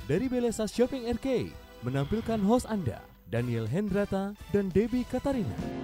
Dari Belesa Shopping Arcade menampilkan host Anda, Daniel Hendrata dan Debbie Katarina.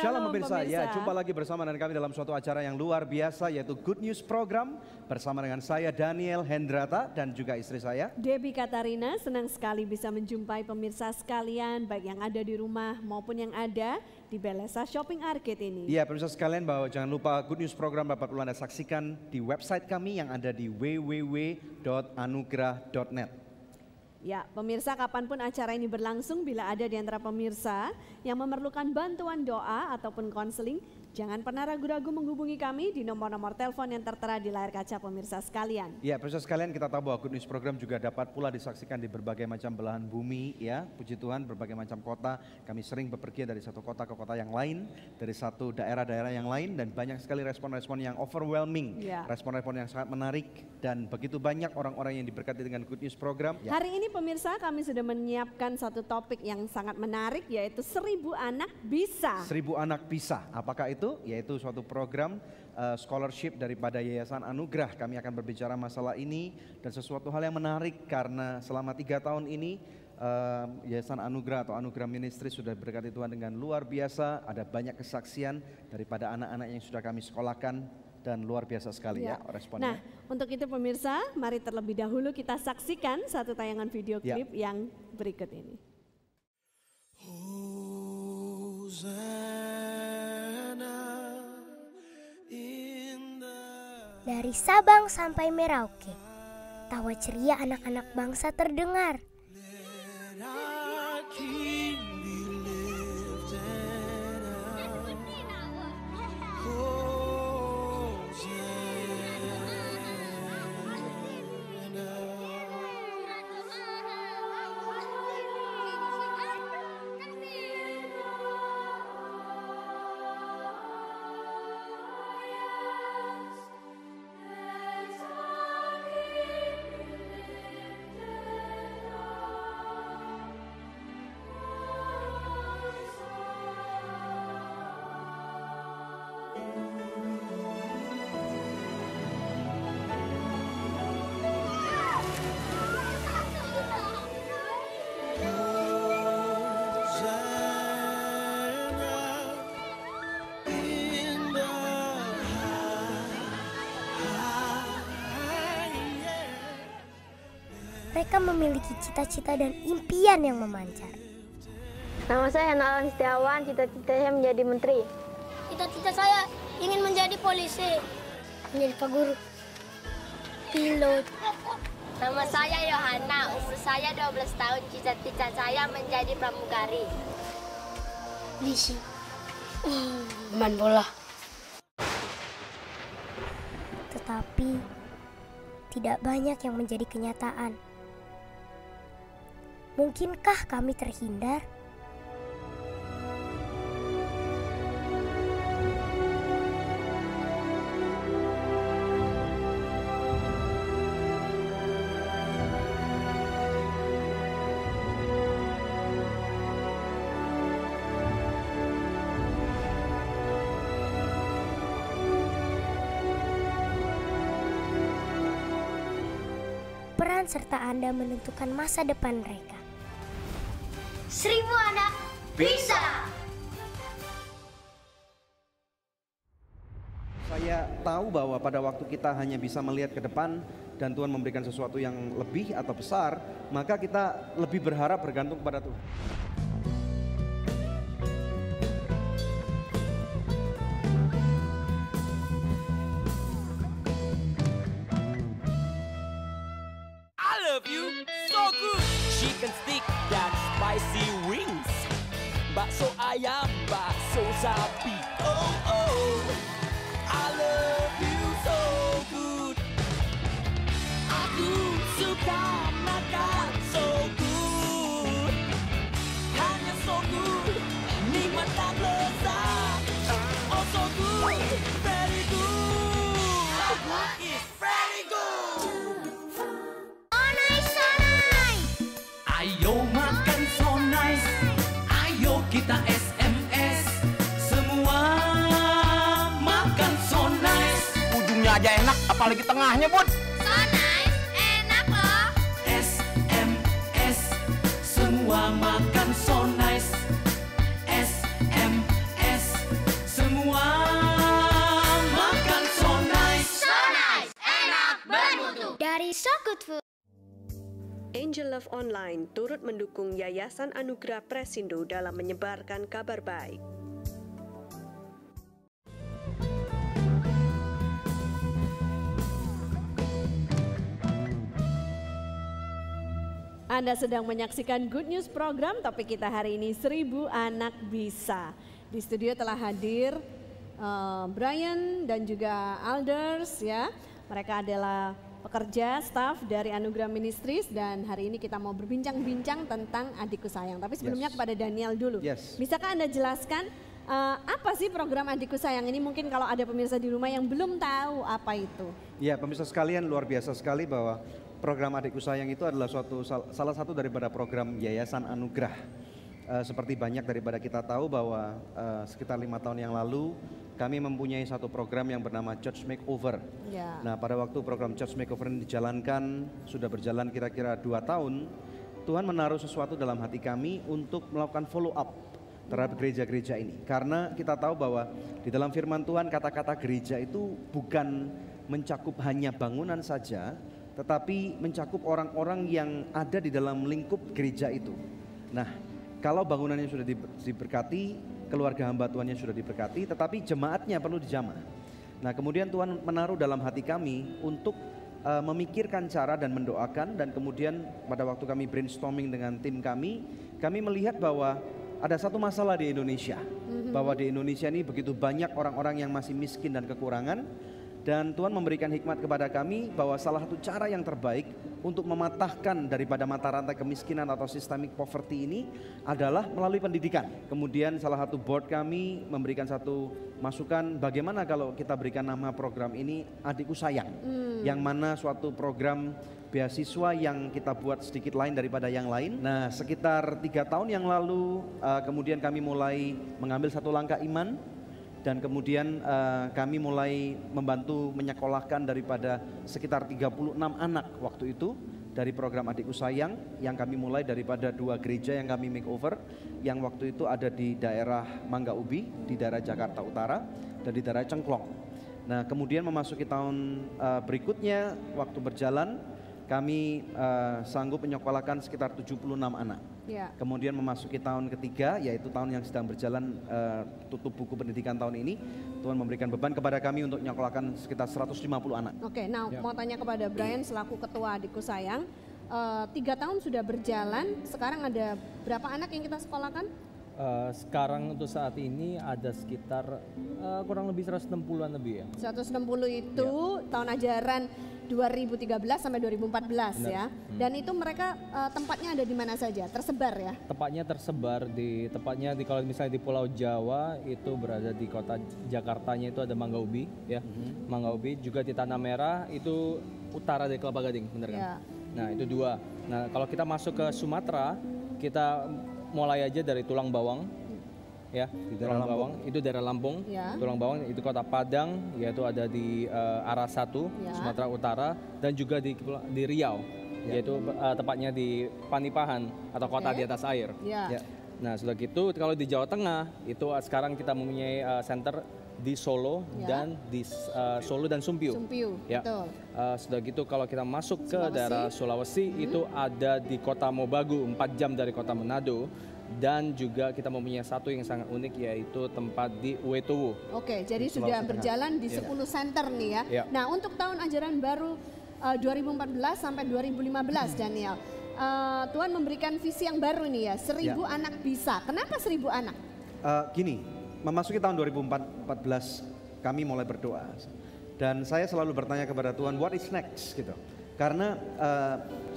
Shalom pemirsa, ya jumpa lagi bersama dengan kami dalam suatu acara yang luar biasa yaitu Good News Program bersama dengan saya Daniel Hendrata dan juga istri saya Debbie Katarina. Senang sekali bisa menjumpai pemirsa sekalian baik yang ada di rumah maupun yang ada di Belesa Shopping Arcade ini. Iya pemirsa sekalian, bahwa jangan lupa Good News Program dapat Anda saksikan di website kami yang ada di www.anugrah.net. Ya, pemirsa, kapanpun acara ini berlangsung, bila ada di antara pemirsa yang memerlukan bantuan doa ataupun konseling, jangan pernah ragu-ragu menghubungi kami di nomor-nomor telepon yang tertera di layar kaca pemirsa sekalian. Ya, pemirsa sekalian, kita tahu bahwa Good News Program juga dapat pula disaksikan di berbagai macam belahan bumi, ya, puji Tuhan, berbagai macam kota. Kami sering bepergian dari satu kota ke kota yang lain, dari satu daerah-daerah yang lain, dan banyak sekali respon-respon yang overwhelming, respon-respon yang sangat menarik, dan begitu banyak orang-orang yang diberkati dengan Good News Program. Ya. Hari ini pemirsa, kami sudah menyiapkan satu topik yang sangat menarik, yaitu 1000 anak bisa. 1000 anak bisa, apakah itu? Yaitu suatu program scholarship daripada Yayasan Anugrah. Kami akan berbicara masalah ini dan sesuatu hal yang menarik karena selama 3 tahun ini Yayasan Anugrah atau Anugrah Ministry sudah berkati Tuhan dengan luar biasa. Ada banyak kesaksian daripada anak-anak yang sudah kami sekolahkan dan luar biasa sekali ya responnya. Nah, untuk itu pemirsa, mari terlebih dahulu kita saksikan satu tayangan video klip yang berikut ini. Dari Sabang sampai Merauke, tawa ceria anak-anak bangsa terdengar. Mereka memiliki cita-cita dan impian yang memancar. Nama saya Nalan Setiawan, cita-cita saya menjadi menteri. Cita-cita saya ingin menjadi polisi, menjadi pak guru, pilot. Nama saya Yohana, umur saya 12 tahun, cita-cita saya menjadi pramugari. Polisi, main bola. Tetapi tidak banyak yang menjadi kenyataan. Mungkinkah kami terhindar? Peran serta Anda menentukan masa depan mereka. 1000 anak bisa. Saya tahu bahwa pada waktu kita hanya bisa melihat ke depan dan Tuhan memberikan sesuatu yang lebih atau besar, maka kita lebih berharap bergantung kepada Tuhan. I love you so good. Chicken stick dan spicy wings. Bakso ayam, bakso sapi. Oh oh. I love you kita SMS, semua makan so nice. Ujungnya aja enak, apalagi tengahnya, Bun. So nice, enak loh. SMS, semua makan so nice. SMS, semua makan so nice. So nice, enak, bermutu. Dari So Good Food. Angel Love Online turut mendukung Yayasan Anugerah Presindo dalam menyebarkan kabar baik. Anda sedang menyaksikan Good News program, topik kita hari ini 1000 anak bisa. Di studio telah hadir Brian dan juga Alders ya. Mereka adalah pekerja, staf dari Anugerah Ministries dan hari ini kita mau berbincang-bincang tentang Adikku Sayang. Tapi sebelumnya kepada Daniel dulu. Bisakah Anda jelaskan apa sih program Adikku Sayang ini? Mungkin kalau ada pemirsa di rumah yang belum tahu apa itu. Ya, pemirsa sekalian, luar biasa sekali bahwa program Adikku Sayang itu adalah salah satu daripada program Yayasan Anugerah. Seperti banyak daripada kita tahu bahwa sekitar 5 tahun yang lalu kami mempunyai satu program yang bernama Church Makeover. Nah, pada waktu program Church Makeover ini dijalankan, sudah berjalan kira-kira 2 tahun, Tuhan menaruh sesuatu dalam hati kami untuk melakukan follow up terhadap gereja-gereja ini. Karena kita tahu bahwa di dalam firman Tuhan kata-kata gereja itu bukan mencakup hanya bangunan saja, tetapi mencakup orang-orang yang ada di dalam lingkup gereja itu. Nah, kalau bangunannya sudah diberkati, keluarga hamba Tuhannya sudah diberkati, tetapi jemaatnya perlu dijamah. Nah, kemudian Tuhan menaruh dalam hati kami untuk memikirkan cara dan mendoakan, dan kemudian pada waktu kami brainstorming dengan tim kami melihat bahwa ada satu masalah di Indonesia, bahwa di Indonesia ini begitu banyak orang-orang yang masih miskin dan kekurangan. Dan Tuhan memberikan hikmat kepada kami bahwa salah satu cara yang terbaik untuk mematahkan daripada mata rantai kemiskinan atau systemic poverty ini adalah melalui pendidikan. Kemudian salah satu board kami memberikan satu masukan, bagaimana kalau kita berikan nama program ini Adikku Sayang, yang mana suatu program beasiswa yang kita buat sedikit lain daripada yang lain. Nah, sekitar 3 tahun yang lalu kemudian kami mulai mengambil satu langkah iman. Dan kemudian kami mulai membantu menyekolahkan daripada sekitar 36 anak waktu itu dari program Adikku Sayang, yang kami mulai daripada 2 gereja yang kami makeover, yang waktu itu ada di daerah Mangga Ubi, di daerah Jakarta Utara, dan di daerah Cengklong. Nah, kemudian memasuki tahun berikutnya, waktu berjalan kami sanggup menyekolahkan sekitar 76 anak. Kemudian memasuki tahun ketiga, yaitu tahun yang sedang berjalan, tutup buku pendidikan tahun ini, Tuhan memberikan beban kepada kami untuk menyekolahkan sekitar 150 anak. Oke, nah mau tanya kepada Brian selaku ketua Adikku Sayang, 3 tahun sudah berjalan, sekarang ada berapa anak yang kita sekolahkan? Sekarang untuk saat ini ada sekitar kurang lebih 160-an lebih ya. 160 itu tahun ajaran 2013 sampai 2014 ya. Dan itu mereka tempatnya ada di mana saja? Tersebar ya? Tepatnya tersebar di kalau misalnya di Pulau Jawa itu berada di kota Jakartanya itu ada Mangga Ubi ya. Mangga Ubi, juga di Tanah Merah itu utara dari Kelapa Gading, benar kan? Nah, itu 2. Nah, kalau kita masuk ke Sumatera, kita mulai aja dari Tulang Bawang ya, di Tulang Bawang itu daerah Lampung. Tulang Bawang itu kota Padang, yaitu ada di arah 1 Sumatera Utara, dan juga di Riau, yaitu tepatnya di Panipahan atau kota di atas air. Nah, sudah gitu kalau di Jawa Tengah itu sekarang kita mempunyai center di Solo dan di Solo dan Sumpiu. Betul. Sudah gitu kalau kita masuk ke daerah Sulawesi itu ada di kota Mobagu, 4 jam dari kota Manado. Dan juga kita mempunyai satu yang sangat unik, yaitu tempat di Wetowo. Oke, jadi sudah berjalan di 10 center nih ya. Nah, untuk tahun ajaran baru 2014 sampai 2015 Daniel, Tuhan memberikan visi yang baru nih ya, 1000 anak bisa. Kenapa 1000 anak? Gini, memasuki tahun 2014 kami mulai berdoa. Dan saya selalu bertanya kepada Tuhan, what is next gitu. Karena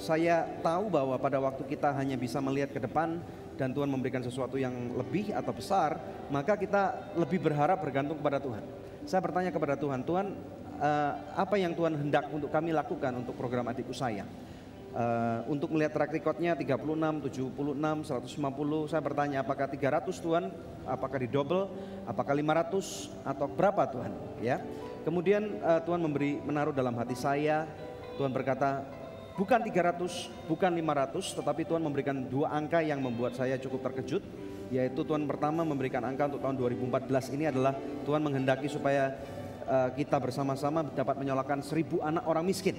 saya tahu bahwa pada waktu kita hanya bisa melihat ke depan dan Tuhan memberikan sesuatu yang lebih atau besar, maka kita lebih berharap bergantung kepada Tuhan. Saya bertanya kepada Tuhan, Tuhan apa yang Tuhan hendak untuk kami lakukan untuk program Adikku Sayang? Untuk melihat track recordnya 36, 76, 150, saya bertanya apakah 300 Tuhan, apakah di double, apakah 500 atau berapa Tuhan, ya. Kemudian Tuhan menaruh dalam hati saya, Tuhan berkata bukan 300, bukan 500, tetapi Tuhan memberikan 2 angka yang membuat saya cukup terkejut, yaitu Tuhan pertama memberikan angka untuk tahun 2014 ini adalah Tuhan menghendaki supaya kita bersama-sama dapat menyolakan 1000 anak orang miskin.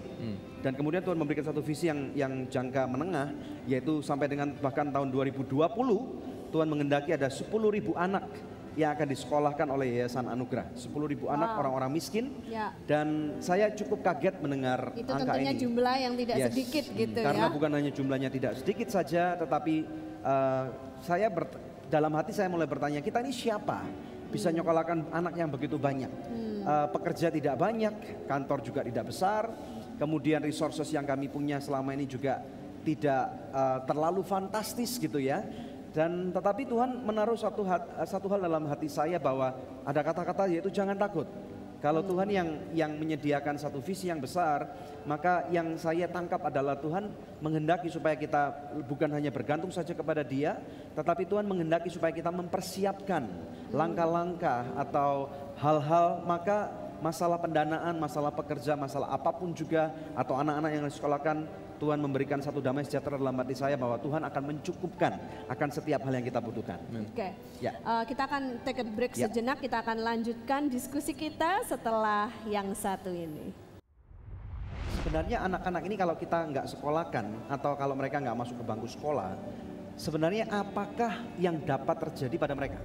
Dan kemudian Tuhan memberikan satu visi yang jangka menengah, yaitu sampai dengan bahkan tahun 2020 Tuhan menghendaki ada 10.000 anak yang akan disekolahkan oleh Yayasan Anugerah. 10.000 anak orang-orang miskin. Dan saya cukup kaget mendengar itu angka tentunya ini. Jumlah yang tidak sedikit gitu Karena ya. bukan hanya jumlahnya tidak sedikit saja, tetapi saya dalam hati saya mulai bertanya, kita ini siapa? Bisa nyekolahkan anak yang begitu banyak. Pekerja tidak banyak, kantor juga tidak besar, kemudian resources yang kami punya selama ini juga tidak terlalu fantastis gitu ya. Dan tetapi Tuhan menaruh satu hal dalam hati saya bahwa ada kata-kata yaitu jangan takut. Kalau Tuhan yang menyediakan satu visi yang besar, maka yang saya tangkap adalah Tuhan menghendaki supaya kita bukan hanya bergantung saja kepada Dia, tetapi Tuhan menghendaki supaya kita mempersiapkan langkah-langkah atau hal-hal, maka masalah pendanaan, masalah pekerja, masalah apapun juga, atau anak-anak yang disekolahkan, Tuhan memberikan satu damai sejahtera dalam hati saya bahwa Tuhan akan mencukupkan akan setiap hal yang kita butuhkan. Oke. Ya. Kita akan take a break sejenak, kita akan lanjutkan diskusi kita setelah yang satu ini. Sebenarnya anak-anak ini kalau kita nggak sekolahkan atau kalau mereka nggak masuk ke bangku sekolah, sebenarnya apakah yang dapat terjadi pada mereka?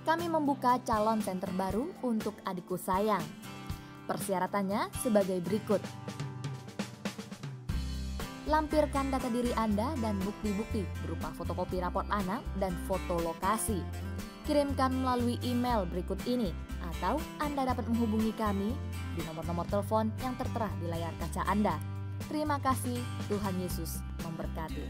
Kami membuka calon center baru untuk adikku sayang. Persyaratannya sebagai berikut. Lampirkan data diri Anda dan bukti-bukti berupa fotokopi raport anak dan foto lokasi. Kirimkan melalui email berikut ini atau Anda dapat menghubungi kami di nomor-nomor telepon yang tertera di layar kaca Anda. Terima kasih, Tuhan Yesus memberkati.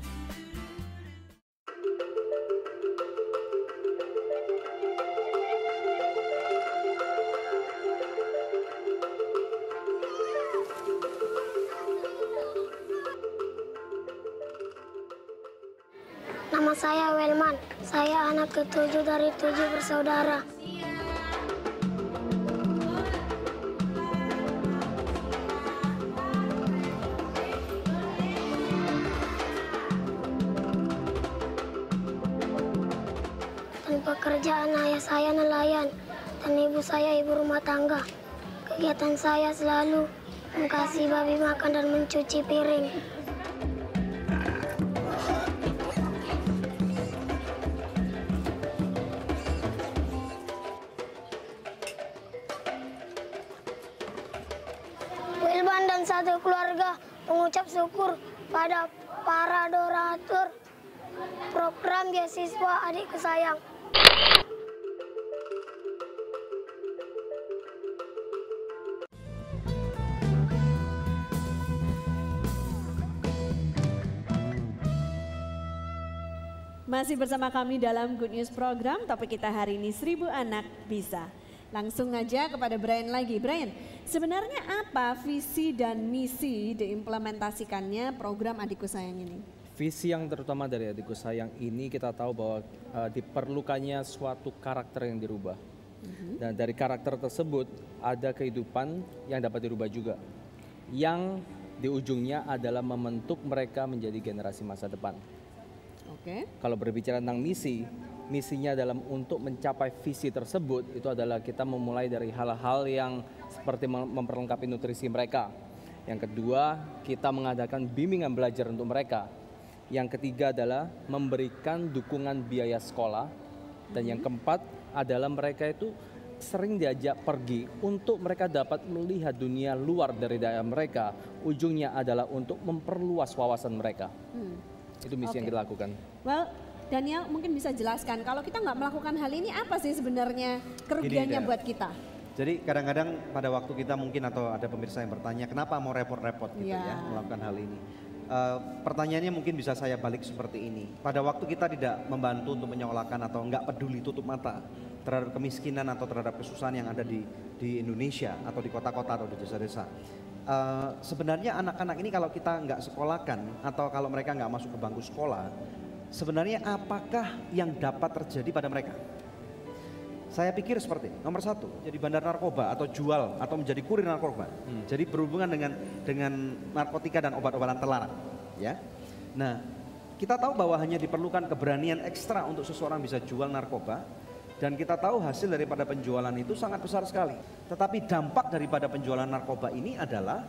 Nama saya Welman, saya anak ke-7 dari 7 bersaudara. Dan pekerjaan ayah saya nelayan, dan ibu saya ibu rumah tangga. Kegiatan saya selalu mengasihi babi makan dan mencuci piring. Dan satu keluarga mengucap syukur pada para donatur program beasiswa adikku sayang. Masih bersama kami dalam Good News Program, topik kita hari ini 1000 anak bisa. Langsung aja kepada Brian lagi. Brian, sebenarnya apa visi dan misi diimplementasikannya program Adikku Sayang ini? Visi yang terutama dari Adikku Sayang ini kita tahu bahwa diperlukannya suatu karakter yang dirubah. Dan dari karakter tersebut ada kehidupan yang dapat dirubah juga. Yang di ujungnya adalah membentuk mereka menjadi generasi masa depan. Kalau berbicara tentang misinya dalam untuk mencapai visi tersebut itu adalah kita memulai dari hal-hal yang seperti memperlengkapi nutrisi mereka. Yang kedua, kita mengadakan bimbingan belajar untuk mereka. Yang ketiga adalah memberikan dukungan biaya sekolah. Dan yang keempat adalah mereka itu sering diajak pergi untuk mereka dapat melihat dunia luar dari daerah mereka. Ujungnya adalah untuk memperluas wawasan mereka. Itu misi yang kita lakukan. Well, Daniel mungkin bisa jelaskan kalau kita nggak melakukan hal ini apa sih sebenarnya kerugiannya buat kita? Jadi kadang-kadang pada waktu kita mungkin atau ada pemirsa yang bertanya kenapa mau repot-repot gitu ya melakukan hal ini. Pertanyaannya mungkin bisa saya balik seperti ini. Pada waktu kita tidak membantu untuk menyekolahkan atau nggak peduli tutup mata terhadap kemiskinan atau terhadap kesusahan yang ada di Indonesia atau di kota-kota atau di desa-desa. Sebenarnya anak-anak ini kalau kita nggak sekolahkan atau kalau mereka nggak masuk ke bangku sekolah, sebenarnya apakah yang dapat terjadi pada mereka? Saya pikir seperti nomor satu, jadi bandar narkoba atau jual atau menjadi kurir narkoba. Jadi berhubungan dengan narkotika dan obat-obatan terlarang. Ya, nah kita tahu bahwa hanya diperlukan keberanian ekstra untuk seseorang bisa jual narkoba. Dan kita tahu hasil daripada penjualan itu sangat besar sekali. Tetapi dampak daripada penjualan narkoba ini adalah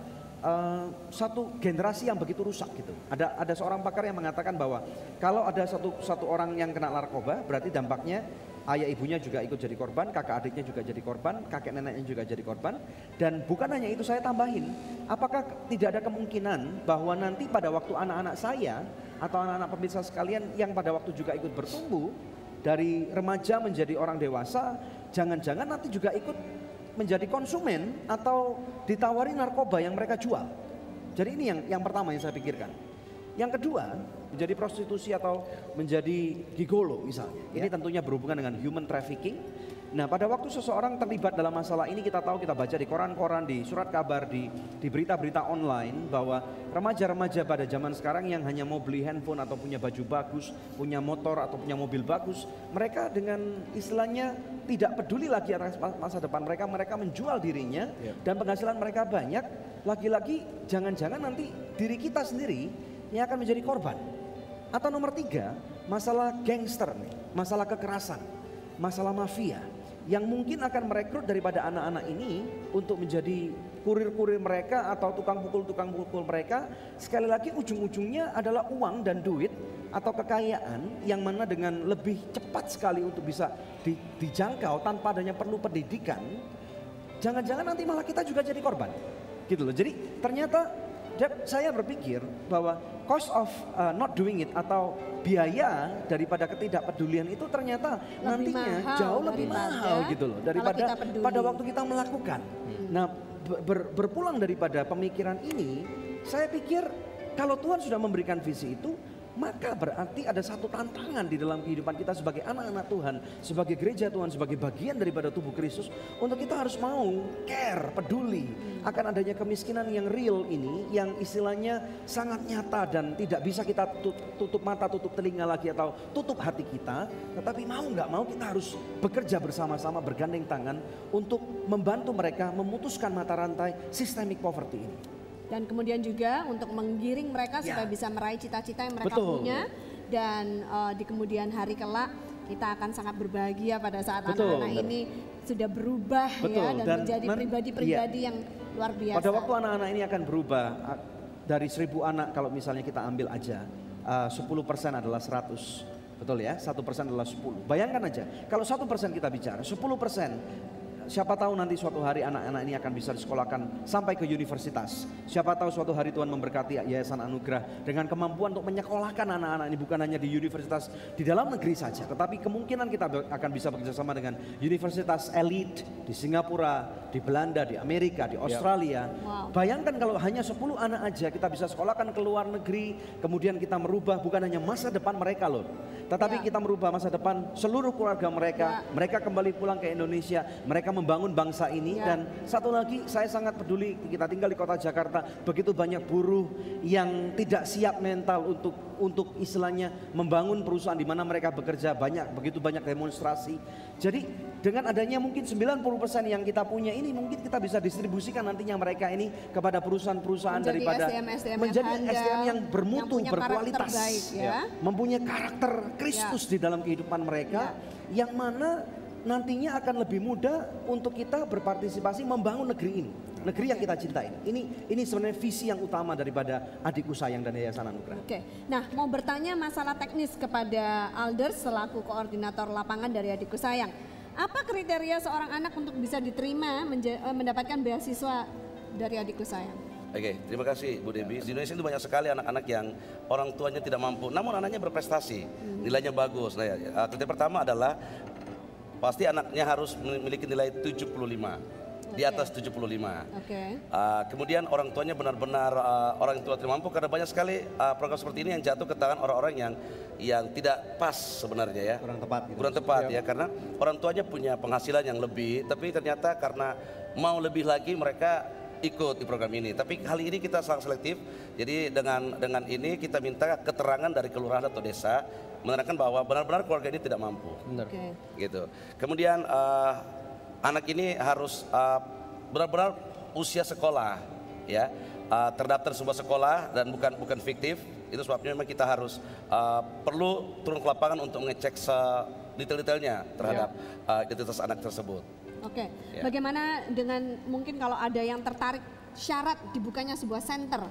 satu generasi yang begitu rusak gitu. Ada seorang pakar yang mengatakan bahwa kalau ada satu orang yang kena narkoba, berarti dampaknya ayah ibunya juga ikut jadi korban, kakak adiknya juga jadi korban, kakek neneknya juga jadi korban. Dan bukan hanya itu, saya tambahin, apakah tidak ada kemungkinan bahwa nanti pada waktu anak-anak saya atau anak-anak pemirsa sekalian yang pada waktu juga ikut bertumbuh dari remaja menjadi orang dewasa, jangan-jangan nanti juga ikut menjadi konsumen atau ditawari narkoba yang mereka jual. Jadi ini yang pertama yang saya pikirkan. Yang kedua, menjadi prostitusi atau menjadi gigolo misalnya. Ini tentunya berhubungan dengan human trafficking. Nah, pada waktu seseorang terlibat dalam masalah ini, kita tahu, kita baca di koran-koran, di surat kabar, di berita-berita online bahwa remaja-remaja pada zaman sekarang yang hanya mau beli handphone atau punya baju bagus, punya motor atau punya mobil bagus, mereka dengan istilahnya tidak peduli lagi atas masa depan mereka, mereka menjual dirinya dan penghasilan mereka banyak. Lagi-lagi jangan-jangan nanti diri kita sendiri yang akan menjadi korban. Atau nomor 3, masalah gangster nih, masalah kekerasan, masalah mafia yang mungkin akan merekrut daripada anak-anak ini untuk menjadi kurir-kurir mereka atau tukang pukul mereka. Sekali lagi ujung-ujungnya adalah uang dan duit atau kekayaan yang mana dengan lebih cepat sekali untuk bisa dijangkau tanpa adanya perlu pendidikan. Jangan-jangan nanti malah kita juga jadi korban. Gitu loh. Jadi ternyata saya berpikir bahwa cost of not doing it atau biaya daripada ketidakpedulian itu ternyata nantinya jauh lebih mahal gitu loh daripada pada waktu kita melakukan. Nah, berpulang daripada pemikiran ini, saya pikir kalau Tuhan sudah memberikan visi itu, maka berarti ada satu tantangan di dalam kehidupan kita sebagai anak-anak Tuhan, sebagai gereja Tuhan, sebagai bagian daripada tubuh Kristus, untuk kita harus mau care, peduli akan adanya kemiskinan yang real ini, yang istilahnya sangat nyata dan tidak bisa kita tutup mata, tutup telinga lagi atau tutup hati kita, tetapi mau nggak mau kita harus bekerja bersama-sama, bergandeng tangan untuk membantu mereka memutuskan mata rantai systemic poverty ini. Dan kemudian juga untuk menggiring mereka supaya bisa meraih cita-cita yang mereka punya. Dan di kemudian hari kelak kita akan sangat berbahagia pada saat anak-anak ini sudah berubah ya dan menjadi pribadi-pribadi yang luar biasa. Pada waktu anak-anak ini akan berubah dari 1000 anak, kalau misalnya kita ambil aja 10% adalah 100. Betul ya, 1% adalah 10. Bayangkan aja, kalau 1% kita bicara, 10%. Siapa tahu nanti suatu hari anak-anak ini akan bisa disekolahkan sampai ke universitas. Siapa tahu suatu hari Tuhan memberkati Yayasan Anugerah dengan kemampuan untuk menyekolahkan anak-anak ini bukan hanya di universitas di dalam negeri saja, tetapi kemungkinan kita akan bisa bekerjasama dengan universitas elit di Singapura, di Belanda, di Amerika, di Australia. Bayangkan kalau hanya 10 anak aja kita bisa sekolahkan ke luar negeri, kemudian kita merubah bukan hanya masa depan mereka loh, tetapi kita merubah masa depan seluruh keluarga mereka. Mereka kembali pulang ke Indonesia, mereka membangun bangsa ini. Dan satu lagi, saya sangat peduli, kita tinggal di kota Jakarta, begitu banyak buruh yang tidak siap mental untuk istilahnya membangun perusahaan di mana mereka bekerja, begitu banyak demonstrasi. Jadi dengan adanya mungkin 90% yang kita punya ini, mungkin kita bisa distribusikan nantinya mereka ini kepada perusahaan-perusahaan daripada menjadi SDM yang bermutu, yang berkualitas, mempunyai karakter Kristus di dalam kehidupan mereka, yang mana nantinya akan lebih mudah untuk kita berpartisipasi membangun negeri ini, negeri yang kita cintai. Ini sebenarnya visi yang utama daripada Adikku Sayang dan Yayasan Anugerah. Nah, mau bertanya masalah teknis kepada Alders selaku koordinator lapangan dari Adikku Sayang. Apa kriteria seorang anak untuk bisa diterima mendapatkan beasiswa dari Adikku Sayang? Oke, terima kasih Bu Debi. Di Indonesia itu banyak sekali anak-anak yang orang tuanya tidak mampu, namun anaknya berprestasi, nilainya bagus. Nah, kriteria pertama adalah pasti anaknya harus memiliki nilai 75. Di atas 75. Kemudian orang tuanya benar-benar orang tua tidak mampu, karena banyak sekali program seperti ini yang jatuh ke tangan orang-orang yang tidak pas sebenarnya ya. Kurang tepat. Gitu. Kurang tepat ya, karena orang tuanya punya penghasilan yang lebih, tapi ternyata karena mau lebih lagi mereka ikut di program ini. Tapi kali ini kita sangat selektif. Jadi dengan ini kita minta keterangan dari kelurahan atau desa menerangkan bahwa benar-benar keluarga ini tidak mampu. Benar. Gitu. Kemudian anak ini harus benar-benar usia sekolah, ya, terdaftar sebuah sekolah dan bukan fiktif. Itu sebabnya memang kita harus perlu turun ke lapangan untuk mengecek detail-detailnya terhadap identitas anak tersebut. Ya. Bagaimana dengan mungkin kalau ada yang tertarik syarat dibukanya sebuah center?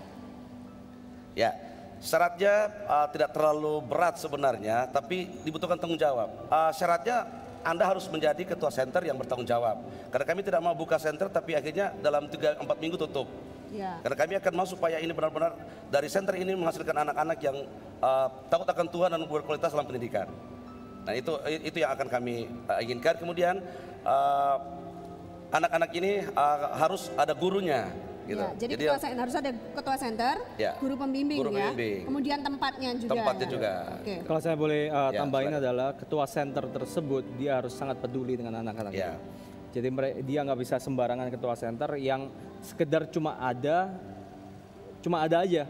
Ya, syaratnya tidak terlalu berat sebenarnya, tapi dibutuhkan tanggung jawab. Syaratnya Anda harus menjadi ketua center yang bertanggung jawab. Karena kami tidak mau buka center tapi akhirnya dalam 3-4 minggu tutup. Karena kami akan mau supaya ini benar-benar dari center ini menghasilkan anak-anak yang takut akan Tuhan dan berkualitas dalam pendidikan. Nah itu yang akan kami inginkan. Kemudian anak-anak ini harus ada gurunya. Gitu. Ya, jadi harus ada ketua center, guru pembimbing, kemudian tempatnya juga. Kalau saya boleh tambahin adalah ketua center tersebut dia harus sangat peduli dengan anak-anak. Jadi dia nggak bisa sembarangan ketua center yang sekedar cuma ada aja.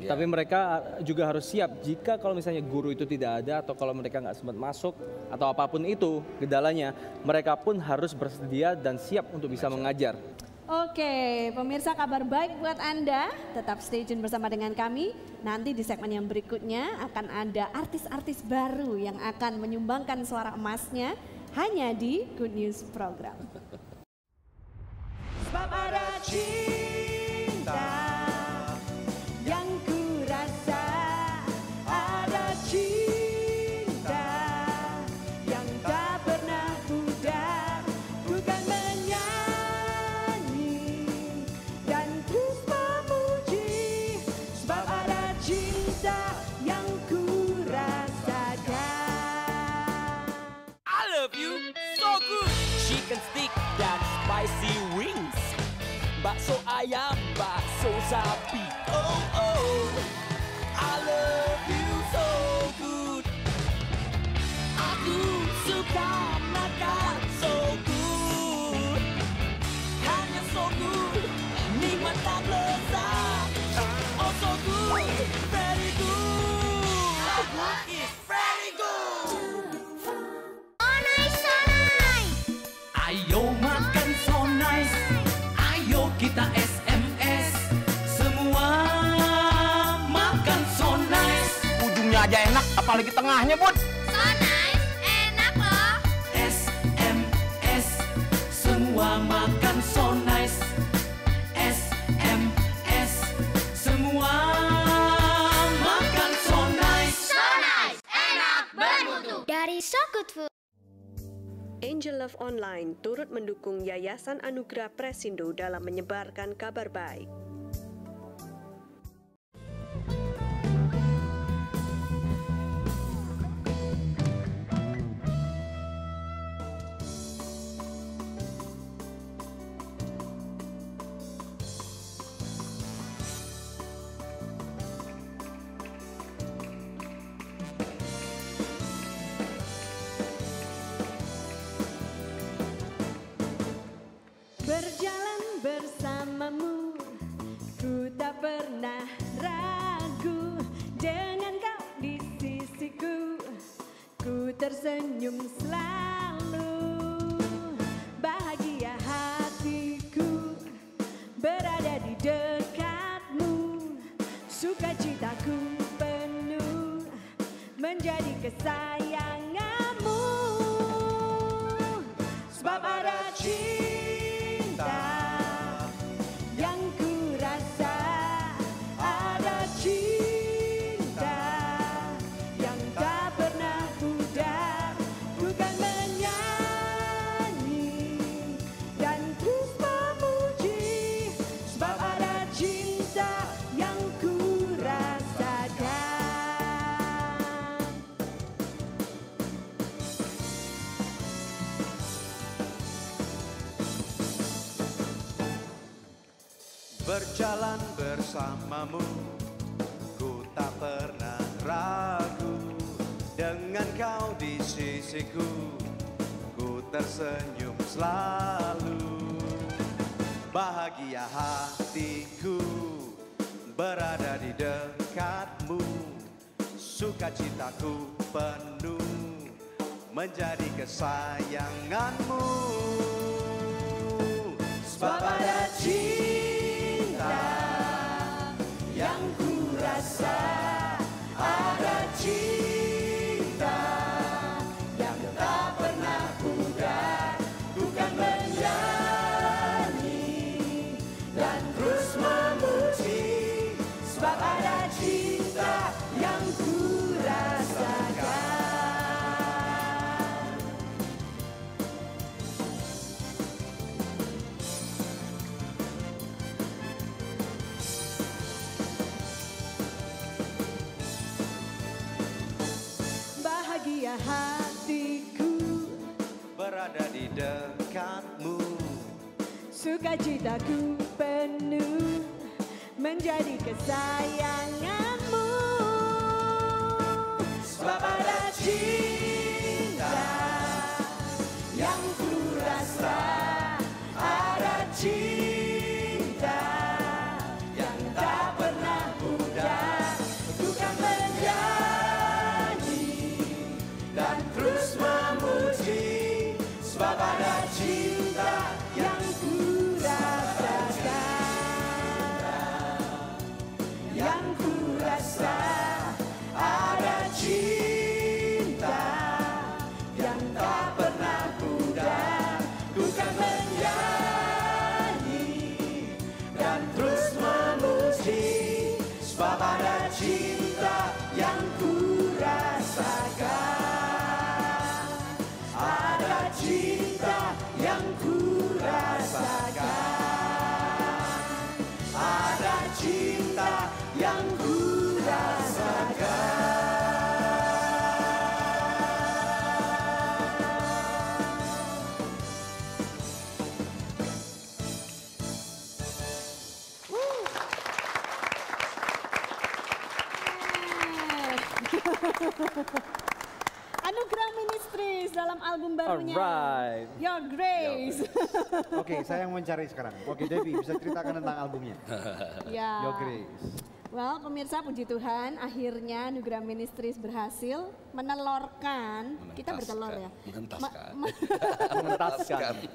Tapi mereka juga harus siap jika kalau misalnya guru itu tidak ada atau kalau mereka nggak sempat masuk atau apapun itu kendalanya, mereka pun harus bersedia dan siap untuk bisa mengajar. Oke, pemirsa, kabar baik buat Anda. Tetap stay tune bersama dengan kami. Nanti di segmen yang berikutnya akan ada artis-artis baru yang akan menyumbangkan suara emasnya hanya di Good News Program. Sebab ada cinta yang ku rasa, ada cinta yang tak pernah pudar, bukan chicken stick dan spicy wings, bakso ayam, bakso sapi. Oh oh, I love you so good. Aku suka makan so good, hanya so good, nikmat tak lezat. Oh so good, very good. Aku is very good. Ayo makan so nice, ayo kita SMS, semua makan so nice. Ujungnya aja enak, apalagi tengahnya, Bud. So nice, enak loh. SMS, semua makan so nice. SMS, semua makan so nice. So nice, enak, bermutu. Dari So Good Food. Angel Love Online turut mendukung Yayasan Anugerah Presindo dalam menyebarkan kabar baik. Berjalan bersamamu, ku tak pernah ragu. Dengan kau di sisiku, ku tersenyum selalu. Bahagia hatiku berada di dekatmu. Sukacitaku penuh menjadi kesayanganmu. Sebab ada cinta yang ku rasa, ada cinta yang tak pernah pudar, bukan menyanyi dan terus memuji. Sebab ada cinta berjalan bersamamu. Ku tak pernah ragu dengan kau di sisiku. Ku tersenyum selalu. Bahagia hatiku berada di dekatmu. Sukacitaku penuh menjadi kesayanganmu. Sebab ada cinta yang ku rasa, ada cinta yang tak pernah pudar. Ku kan menyanyi dan terus memuji. Sebab ada cinta yang ku rasakan. Bahagia hatiku berada di dekatmu. Sukacitaku penuh menjadi kesayanganmu. Sebab ada cinta yang ku rasa, ada cinta yang tak pernah pudar. Ku kan menyanyi dan terus memuji. Sebab ada cinta yang ku rasakan, yang ku rasa. Ada cinta yang tak pernah pudar. Ku kan menyanyi dan terus memuji. Sebab ada cinta yang ku rasakan. Ada cinta yang ku rasakan. Ada cinta yang ku rasakan. Anugerah Ministries dalam album barunya Alright. Your Grace. Oke, saya yang mencari sekarang. Oke, Devi bisa ceritakan tentang albumnya. Ya. Your Grace. Well, pemirsa, puji Tuhan, akhirnya Anugerah Ministries berhasil menelorkan. Kita bertelur ya.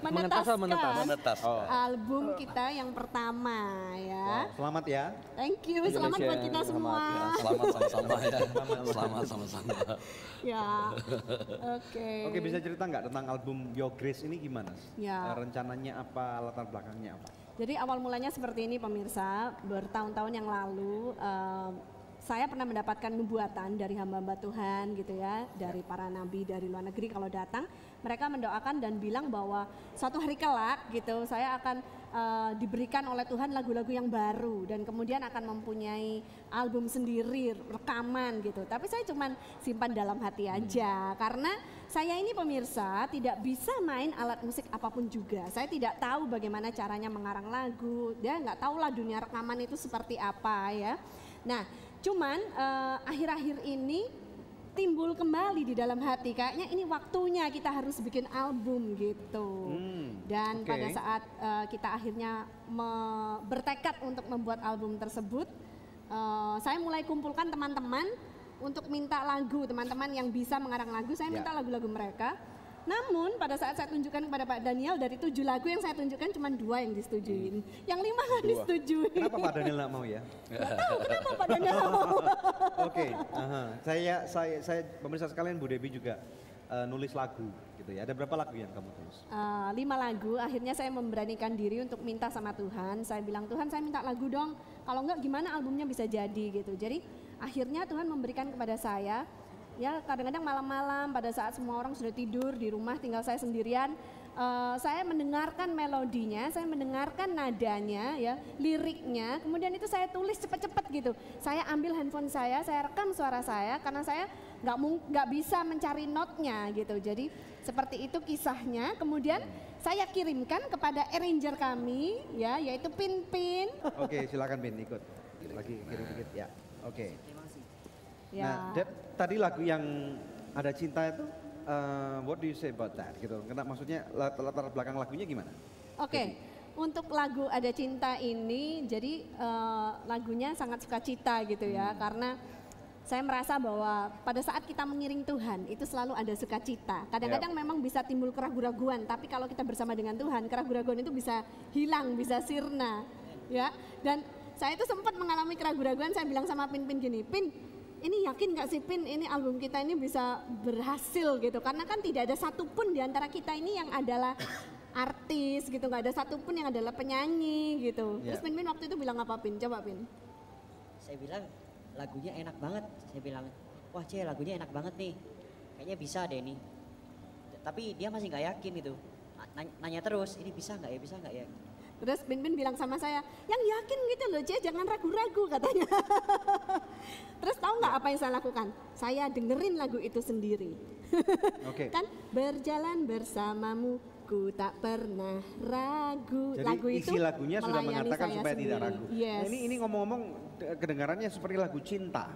Menetas. Album kita yang pertama ya. Wow, selamat ya. Thank you, selamat buat kita semua. Selamat sama-sama ya. Selamat sama-sama. Ya, oke. Oke, bisa cerita nggak tentang album Your Grace ini gimana? Ya. Rencananya apa, latar belakangnya apa? Jadi awal mulanya seperti ini pemirsa, bertahun-tahun yang lalu saya pernah mendapatkan nubuatan dari hamba-hamba Tuhan gitu ya, dari para nabi dari luar negeri kalau datang, mereka mendoakan dan bilang bahwa suatu hari kelak gitu saya akan diberikan oleh Tuhan lagu-lagu yang baru dan kemudian akan mempunyai album sendiri, rekaman gitu. Tapi saya cuman simpan dalam hati aja karena saya ini pemirsa tidak bisa main alat musik apapun juga. Saya tidak tahu bagaimana caranya mengarang lagu, ya nggak tahu lah dunia rekaman itu seperti apa ya. Nah, cuman akhir-akhir ini timbul kembali di dalam hati kayaknya ini waktunya kita harus bikin album gitu. Dan pada saat kita akhirnya bertekad untuk membuat album tersebut, saya mulai kumpulkan teman-teman untuk minta lagu, teman-teman yang bisa mengarang lagu, saya minta lagu-lagu mereka. Namun pada saat saya tunjukkan kepada Pak Daniel, dari 7 lagu yang saya tunjukkan cuma 2 yang disetujuin. Yang 5 nggak disetujui. Kenapa Pak Daniel nggak mau ya? Nggak tahu kenapa Pak Daniel nggak mau. Oke, saya pemirsa sekalian, Bu Debbie juga nulis lagu gitu ya. Ada berapa lagu yang kamu tulis? 5 lagu, akhirnya saya memberanikan diri untuk minta sama Tuhan. Saya bilang, Tuhan saya minta lagu dong, kalau enggak gimana albumnya bisa jadi gitu. Jadi akhirnya Tuhan memberikan kepada saya, ya kadang-kadang malam-malam pada saat semua orang sudah tidur di rumah tinggal saya sendirian, saya mendengarkan melodinya, saya mendengarkan nadanya, ya liriknya, kemudian itu saya tulis cepat-cepat gitu. Saya ambil handphone saya rekam suara saya karena saya nggak bisa mencari notnya gitu. Jadi seperti itu kisahnya. Kemudian saya kirimkan kepada arranger kami ya, yaitu Pin. Oke, silakan Pin ikut. Lagi kirim dikit ya. Oke. Ya. Nah, Dep, tadi lagu yang ada cinta itu, what do you say about that? Gitu. Karena maksudnya latar belakang lagunya gimana? Oke, untuk lagu Ada Cinta ini, jadi lagunya sangat sukacita gitu ya, karena saya merasa bahwa pada saat kita mengiring Tuhan itu selalu ada sukacita. Kadang-kadang memang bisa timbul keraguan-raguan, tapi kalau kita bersama dengan Tuhan, keraguan-raguan itu bisa hilang, bisa sirna, ya. Dan saya itu sempat mengalami keraguan-raguan. Saya bilang sama Pin gini, Pin, ini yakin gak sih Pin, ini album kita ini bisa berhasil gitu? Karena kan tidak ada satupun di antara kita ini yang adalah artis gitu, nggak ada satupun yang adalah penyanyi gitu. Terus Pin waktu itu bilang apa Pin? Coba Pin. Saya bilang lagunya enak banget. Saya bilang, wah Ce lagunya enak banget nih. Kayaknya bisa deh nih. Tapi dia masih nggak yakin gitu. Nanya terus, ini bisa nggak ya, bisa nggak ya? Terus Pin bilang sama saya, yang yakin gitu loh Ce, jangan ragu-ragu katanya. Terus tahu nggak apa yang saya lakukan? Saya dengerin lagu itu sendiri. Kan berjalan bersamamu, ku tak pernah ragu. Jadi lagu itu isi lagunya sudah mengatakan supaya sendiri. tidak ragu. Yes. Nah, ini ngomong-ngomong kedengarannya seperti lagu cinta.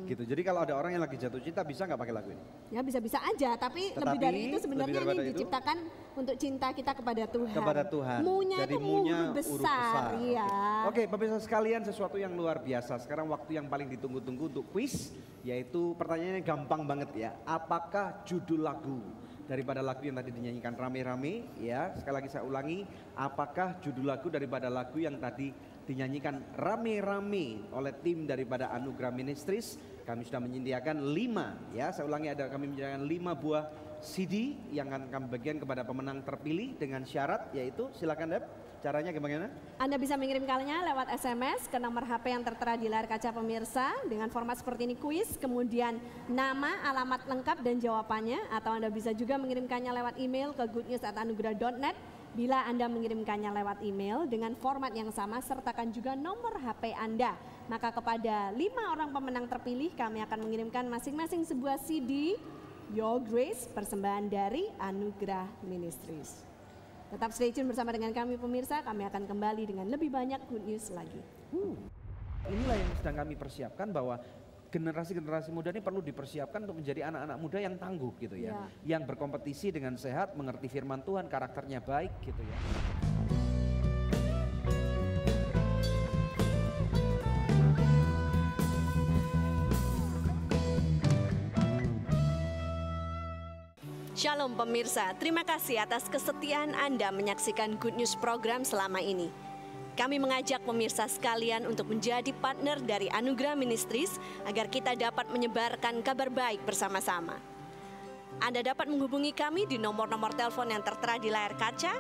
Gitu. Jadi kalau ada orang yang lagi jatuh cinta bisa nggak pakai lagu ini? Ya bisa-bisa aja, tapi lebih dari itu sebenarnya ini diciptakan untuk cinta kita kepada Tuhan. Kepada Tuhan. Munya jadi itu munya huruf besar. Iya. Oke, pemirsa sekalian, sesuatu yang luar biasa. Sekarang waktu yang paling ditunggu-tunggu untuk quiz, yaitu pertanyaannya gampang banget ya. Apakah judul lagu daripada lagu yang tadi dinyanyikan rame-rame? Ya, sekali lagi saya ulangi, apakah judul lagu daripada lagu yang tadi dinyanyikan rame-rame oleh tim daripada Anugerah Ministries? Kami sudah menyediakan 5 ya, saya ulangi, kami menyediakan 5 buah CD yang akan kami bagikan kepada pemenang terpilih dengan syarat, yaitu silakan Dep, caranya gimana? Anda bisa mengirimkannya lewat SMS ke nomor HP yang tertera di layar kaca pemirsa dengan format seperti ini, kuis, kemudian nama, alamat lengkap dan jawabannya, atau Anda bisa juga mengirimkannya lewat email ke goodnews@anugerah.net. Bila Anda mengirimkannya lewat email dengan format yang sama, sertakan juga nomor HP Anda. Maka kepada 5 orang pemenang terpilih kami akan mengirimkan masing-masing sebuah CD Your Grace, persembahan dari Anugerah Ministries. Tetap stay tune bersama dengan kami pemirsa, kami akan kembali dengan lebih banyak good news lagi. Inilah yang sedang kami persiapkan, bahwa generasi-generasi muda ini perlu dipersiapkan untuk menjadi anak-anak muda yang tangguh gitu ya. Yang berkompetisi dengan sehat, mengerti firman Tuhan, karakternya baik gitu ya. Shalom pemirsa, terima kasih atas kesetiaan Anda menyaksikan Good News program selama ini. Kami mengajak pemirsa sekalian untuk menjadi partner dari Anugerah Ministries agar kita dapat menyebarkan kabar baik bersama-sama. Anda dapat menghubungi kami di nomor-nomor telepon yang tertera di layar kaca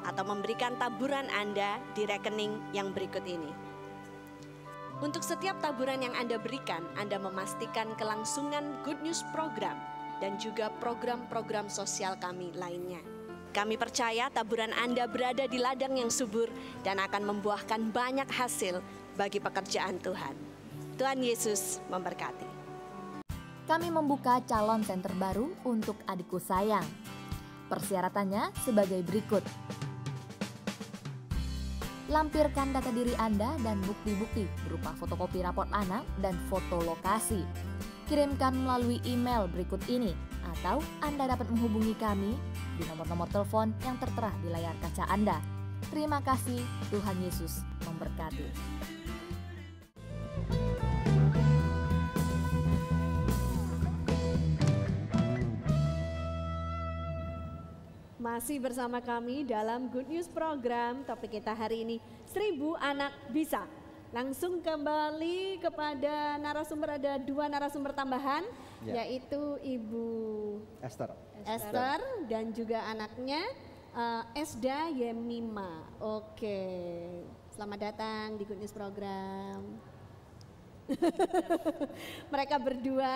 atau memberikan taburan Anda di rekening yang berikut ini. Untuk setiap taburan yang Anda berikan, Anda memastikan kelangsungan Good News program dan juga program-program sosial kami lainnya. Kami percaya taburan Anda berada di ladang yang subur dan akan membuahkan banyak hasil bagi pekerjaan Tuhan. Tuhan Yesus memberkati. Kami membuka calon center baru untuk Adikku Sayang. Persyaratannya sebagai berikut. Lampirkan data diri Anda dan bukti-bukti berupa fotokopi raport anak dan foto lokasi. Kirimkan melalui email berikut ini, atau Anda dapat menghubungi kami di nomor-nomor telepon yang tertera di layar kaca Anda. Terima kasih, Tuhan Yesus memberkati. Masih bersama kami dalam Good News program. Topik kita hari ini 1000 anak bisa. Langsung kembali kepada narasumber, ada 2 narasumber tambahan, yaitu Ibu Esther dan juga anaknya Esda Yemima. Oke, selamat datang di Good News program. Mereka berdua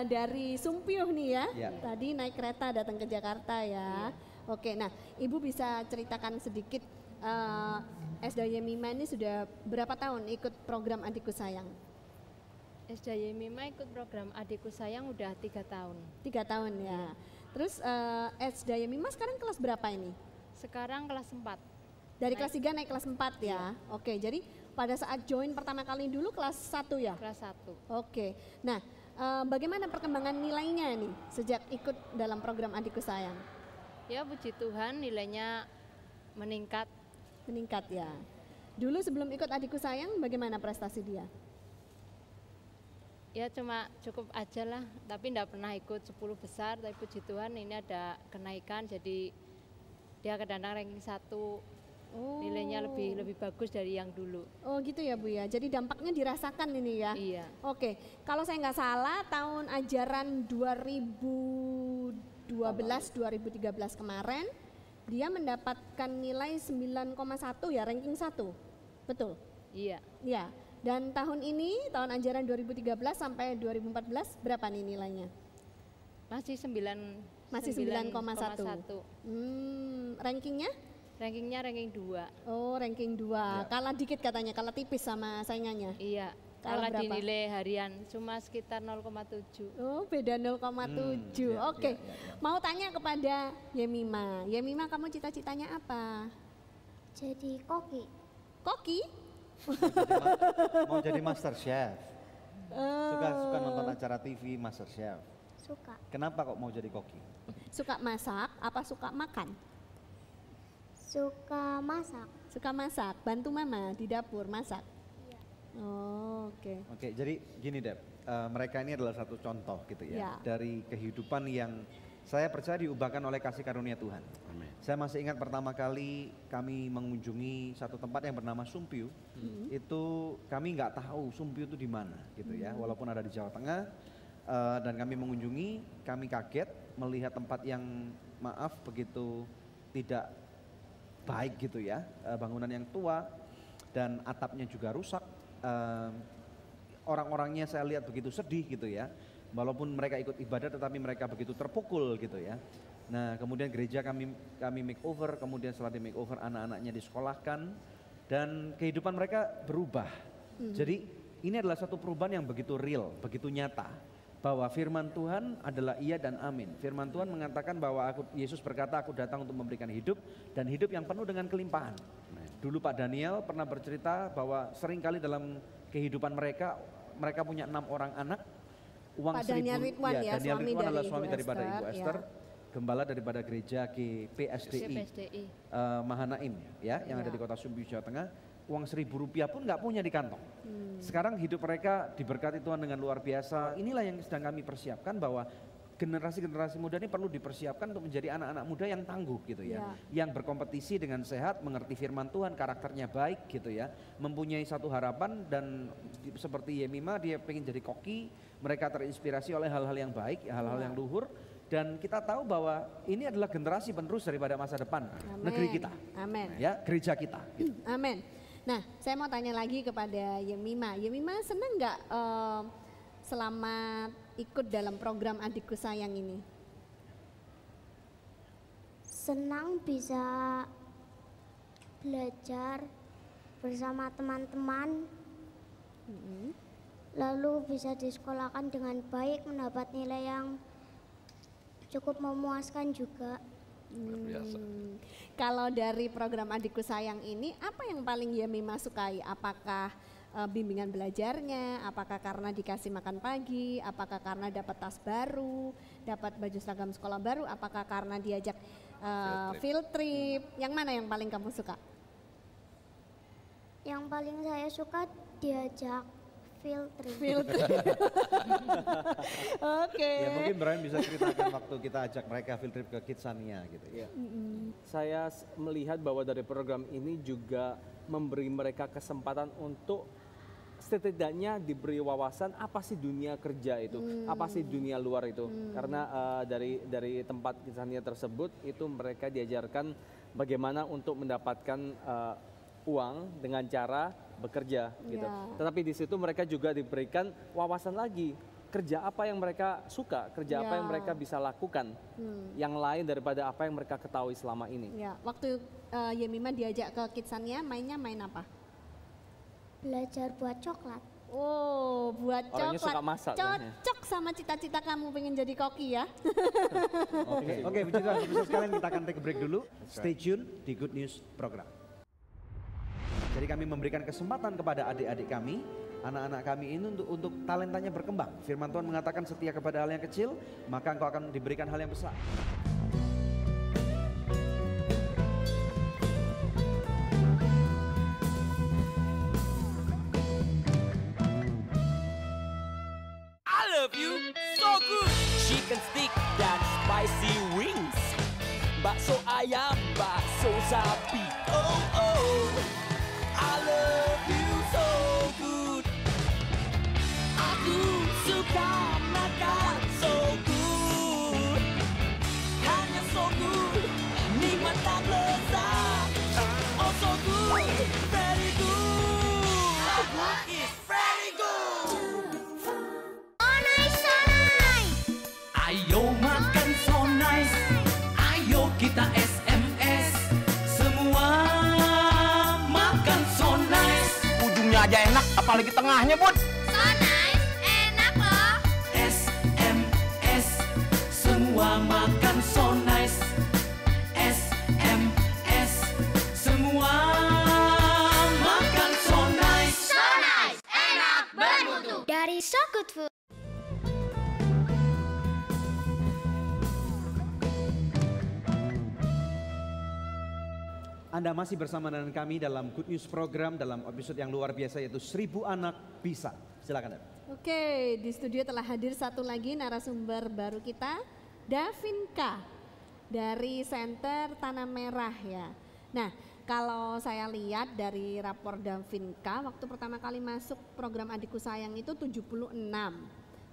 dari Sumpiyuh nih ya. Tadi naik kereta datang ke Jakarta ya. Oke, nah Ibu bisa ceritakan sedikit, Esda Yemima ini sudah berapa tahun ikut program Adikku Sayang? Esda Yemima ikut program Adikku Sayang udah 3 tahun. 3 tahun ya. Terus Esda Yemima sekarang kelas berapa ini? Sekarang kelas 4. Dari kelas 3 naik kelas 4 ya. Oke, jadi pada saat join pertama kali dulu kelas 1 ya? Kelas 1. Oke. Nah, bagaimana perkembangan nilainya nih sejak ikut dalam program Adikku Sayang? Ya puji Tuhan nilainya meningkat. Meningkat ya. Dulu sebelum ikut Adikku Sayang bagaimana prestasi dia? Ya cuma cukup aja lah, tapi enggak pernah ikut 10 besar, tapi puji Tuhan ini ada kenaikan, jadi dia kadang-kadang ranking 1. Nilainya lebih bagus dari yang dulu. Oh gitu ya Bu ya, jadi dampaknya dirasakan ini ya? Iya. Oke, kalau saya nggak salah tahun ajaran 2012-2013 kemarin, dia mendapatkan nilai 9,1 ya, ranking 1, betul? Iya. Iya, dan tahun ini, tahun ajaran 2013 sampai 2014 berapa nih nilainya? Masih 9,1. Rankingnya? Rankingnya ranking 2. Oh ranking 2, Ya. Kalah dikit katanya, kalah tipis sama saingannya? Iya, Kalah kalah di berapa? nilai harian, cuma sekitar 0,7. Oh beda 0,7, oke. Mau tanya kepada Yemima, Yemima kamu cita-citanya apa? Jadi koki. Koki? Mau jadi master chef. Suka nonton acara TV master chef. Suka. Kenapa kok mau jadi koki? Suka masak apa suka makan? Suka masak. Suka masak, bantu mama di dapur masak? Iya. Oh, oke. Oke, jadi gini Deb, mereka ini adalah satu contoh gitu ya, Ya. dari kehidupan yang saya percaya diubahkan oleh kasih karunia Tuhan. Saya masih ingat pertama kali kami mengunjungi satu tempat yang bernama Sumpiu, itu kami nggak tahu Sumpiu itu di mana gitu ya, walaupun ada di Jawa Tengah, dan kami mengunjungi, kami kaget melihat tempat yang maaf begitu tidak baik gitu ya, bangunan yang tua dan atapnya juga rusak, orang-orangnya saya lihat begitu sedih gitu ya, walaupun mereka ikut ibadah tetapi mereka begitu terpukul gitu ya. Nah kemudian gereja kami makeover, kemudian setelah di makeover anak-anaknya disekolahkan dan kehidupan mereka berubah. Jadi ini adalah satu perubahan yang begitu real, begitu nyata. Bahwa firman Tuhan adalah iya dan amin. Firman Tuhan mengatakan bahwa Yesus berkata aku datang untuk memberikan hidup dan hidup yang penuh dengan kelimpahan. Dulu Pak Daniel pernah bercerita bahwa seringkali dalam kehidupan mereka punya 6 orang anak. Uang Pak Daniel Ridwan ya, Daniel suami Ridwan dari adalah suami Ibu daripada Ibu Esther, Esther, ya. gembala daripada gereja PSDI. Mahanaim ya, yang ada di kota Sumpiu Jawa Tengah. Uang Rp1.000 pun nggak punya di kantong. Sekarang hidup mereka diberkati Tuhan dengan luar biasa. Inilah yang sedang kami persiapkan, bahwa generasi-generasi muda ini perlu dipersiapkan untuk menjadi anak-anak muda yang tangguh gitu ya. Yang berkompetisi dengan sehat, mengerti firman Tuhan, karakternya baik gitu ya. Mempunyai satu harapan dan seperti Yemima dia pengen jadi koki. Mereka terinspirasi oleh hal-hal yang baik, hal-hal yang luhur. Dan kita tahu bahwa ini adalah generasi penerus daripada masa depan negeri kita. Amin. Ya, gereja kita. Gitu. Amin. Nah, saya mau tanya lagi kepada Yemima. Yemima senang nggak selama ikut dalam program Adikku Sayang ini? Senang bisa belajar bersama teman-teman, lalu bisa disekolahkan dengan baik, mendapat nilai yang cukup memuaskan juga. Kalau dari program Adikku Sayang ini, apa yang paling Yemima sukai? Apakah bimbingan belajarnya, apakah karena dikasih makan pagi, apakah karena dapat tas baru, dapat baju seragam sekolah baru, apakah karena diajak field trip? Yang mana yang paling kamu suka? Yang paling saya suka diajak field trip. Oke. Ya mungkin Brian bisa ceritakan waktu kita ajak mereka field trip ke Kidsania gitu ya. Saya melihat bahwa dari program ini juga memberi mereka kesempatan untuk setidaknya diberi wawasan apa sih dunia kerja itu, apa sih dunia luar itu. Karena dari tempat Kidsania tersebut itu mereka diajarkan bagaimana untuk mendapatkan uang dengan cara bekerja gitu. Tetapi di situ mereka juga diberikan wawasan lagi, kerja apa yang mereka suka, kerja apa yang mereka bisa lakukan, yang lain daripada apa yang mereka ketahui selama ini. Ya, waktu Yemima diajak ke Kidsania, mainnya main apa? Belajar buat coklat. Oh, buat Orangnya coklat. suka masak, Cocok sama cita-cita kamu pengen jadi koki ya. Oke, puji Tuhan. Pemirsa sekalian, kita akan take a break dulu. Stay tune di Good News Program. Jadi kami memberikan kesempatan kepada adik-adik kami, anak-anak kami ini untuk talentanya berkembang. Firman Tuhan mengatakan setia kepada hal yang kecil, maka engkau akan diberikan hal yang besar. I love you so good. Chicken stick dan spicy wings. Bakso ayam, bakso sapi. Oh oh. I love you so good. Aku suka makan so good. Hanya so good. Nikmat tak lezat. Oh so good. Very good. Good is very good. Ayo makan so nice, ayo kita SMS, semua makan so nice. Ujungnya aja enak, apalagi tengahnya, Bud. So nice, enak loh. SMS, semua makan so nice. SMS, semua makan so nice. So nice, enak bermutu. Dari So Good Food. Anda masih bersama dengan kami dalam Good News Program dalam episode yang luar biasa yaitu 1000 anak bisa. Silakan. Oke, di studio telah hadir satu lagi narasumber baru kita, Davinka dari Center Tanah Merah ya. Nah, kalau saya lihat dari rapor Davinka waktu pertama kali masuk program Adikku Sayang itu 76.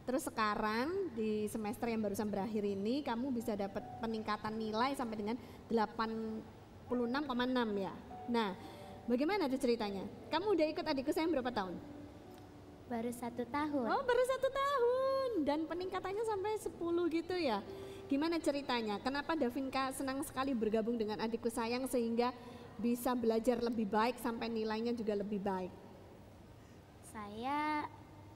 Terus sekarang di semester yang barusan berakhir ini kamu bisa dapat peningkatan nilai sampai dengan 86,6 ya. Nah, bagaimana tuh ceritanya? Kamu udah ikut Adikku Sayang berapa tahun? Baru 1 tahun. Oh, baru 1 tahun dan peningkatannya sampai 10 gitu ya. Gimana ceritanya? Kenapa Davinka senang sekali bergabung dengan Adikku Sayang sehingga bisa belajar lebih baik sampai nilainya juga lebih baik? Saya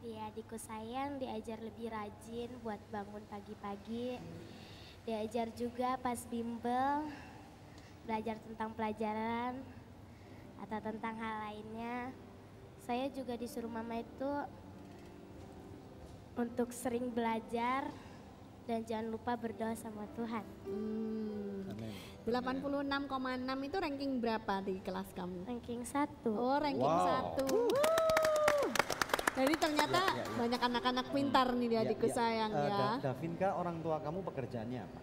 di Adikku Sayang diajar lebih rajin buat bangun pagi-pagi. Diajar juga pas bimbel, belajar tentang pelajaran atau tentang hal lainnya. Saya juga disuruh mama itu untuk sering belajar dan jangan lupa berdoa sama Tuhan. 86,6 itu ranking berapa di kelas kamu? Ranking 1. Oh, ranking 1. Jadi ternyata banyak anak-anak pintar nih di Adikku Sayang ya. Davinka, orang tua kamu pekerjaannya apa?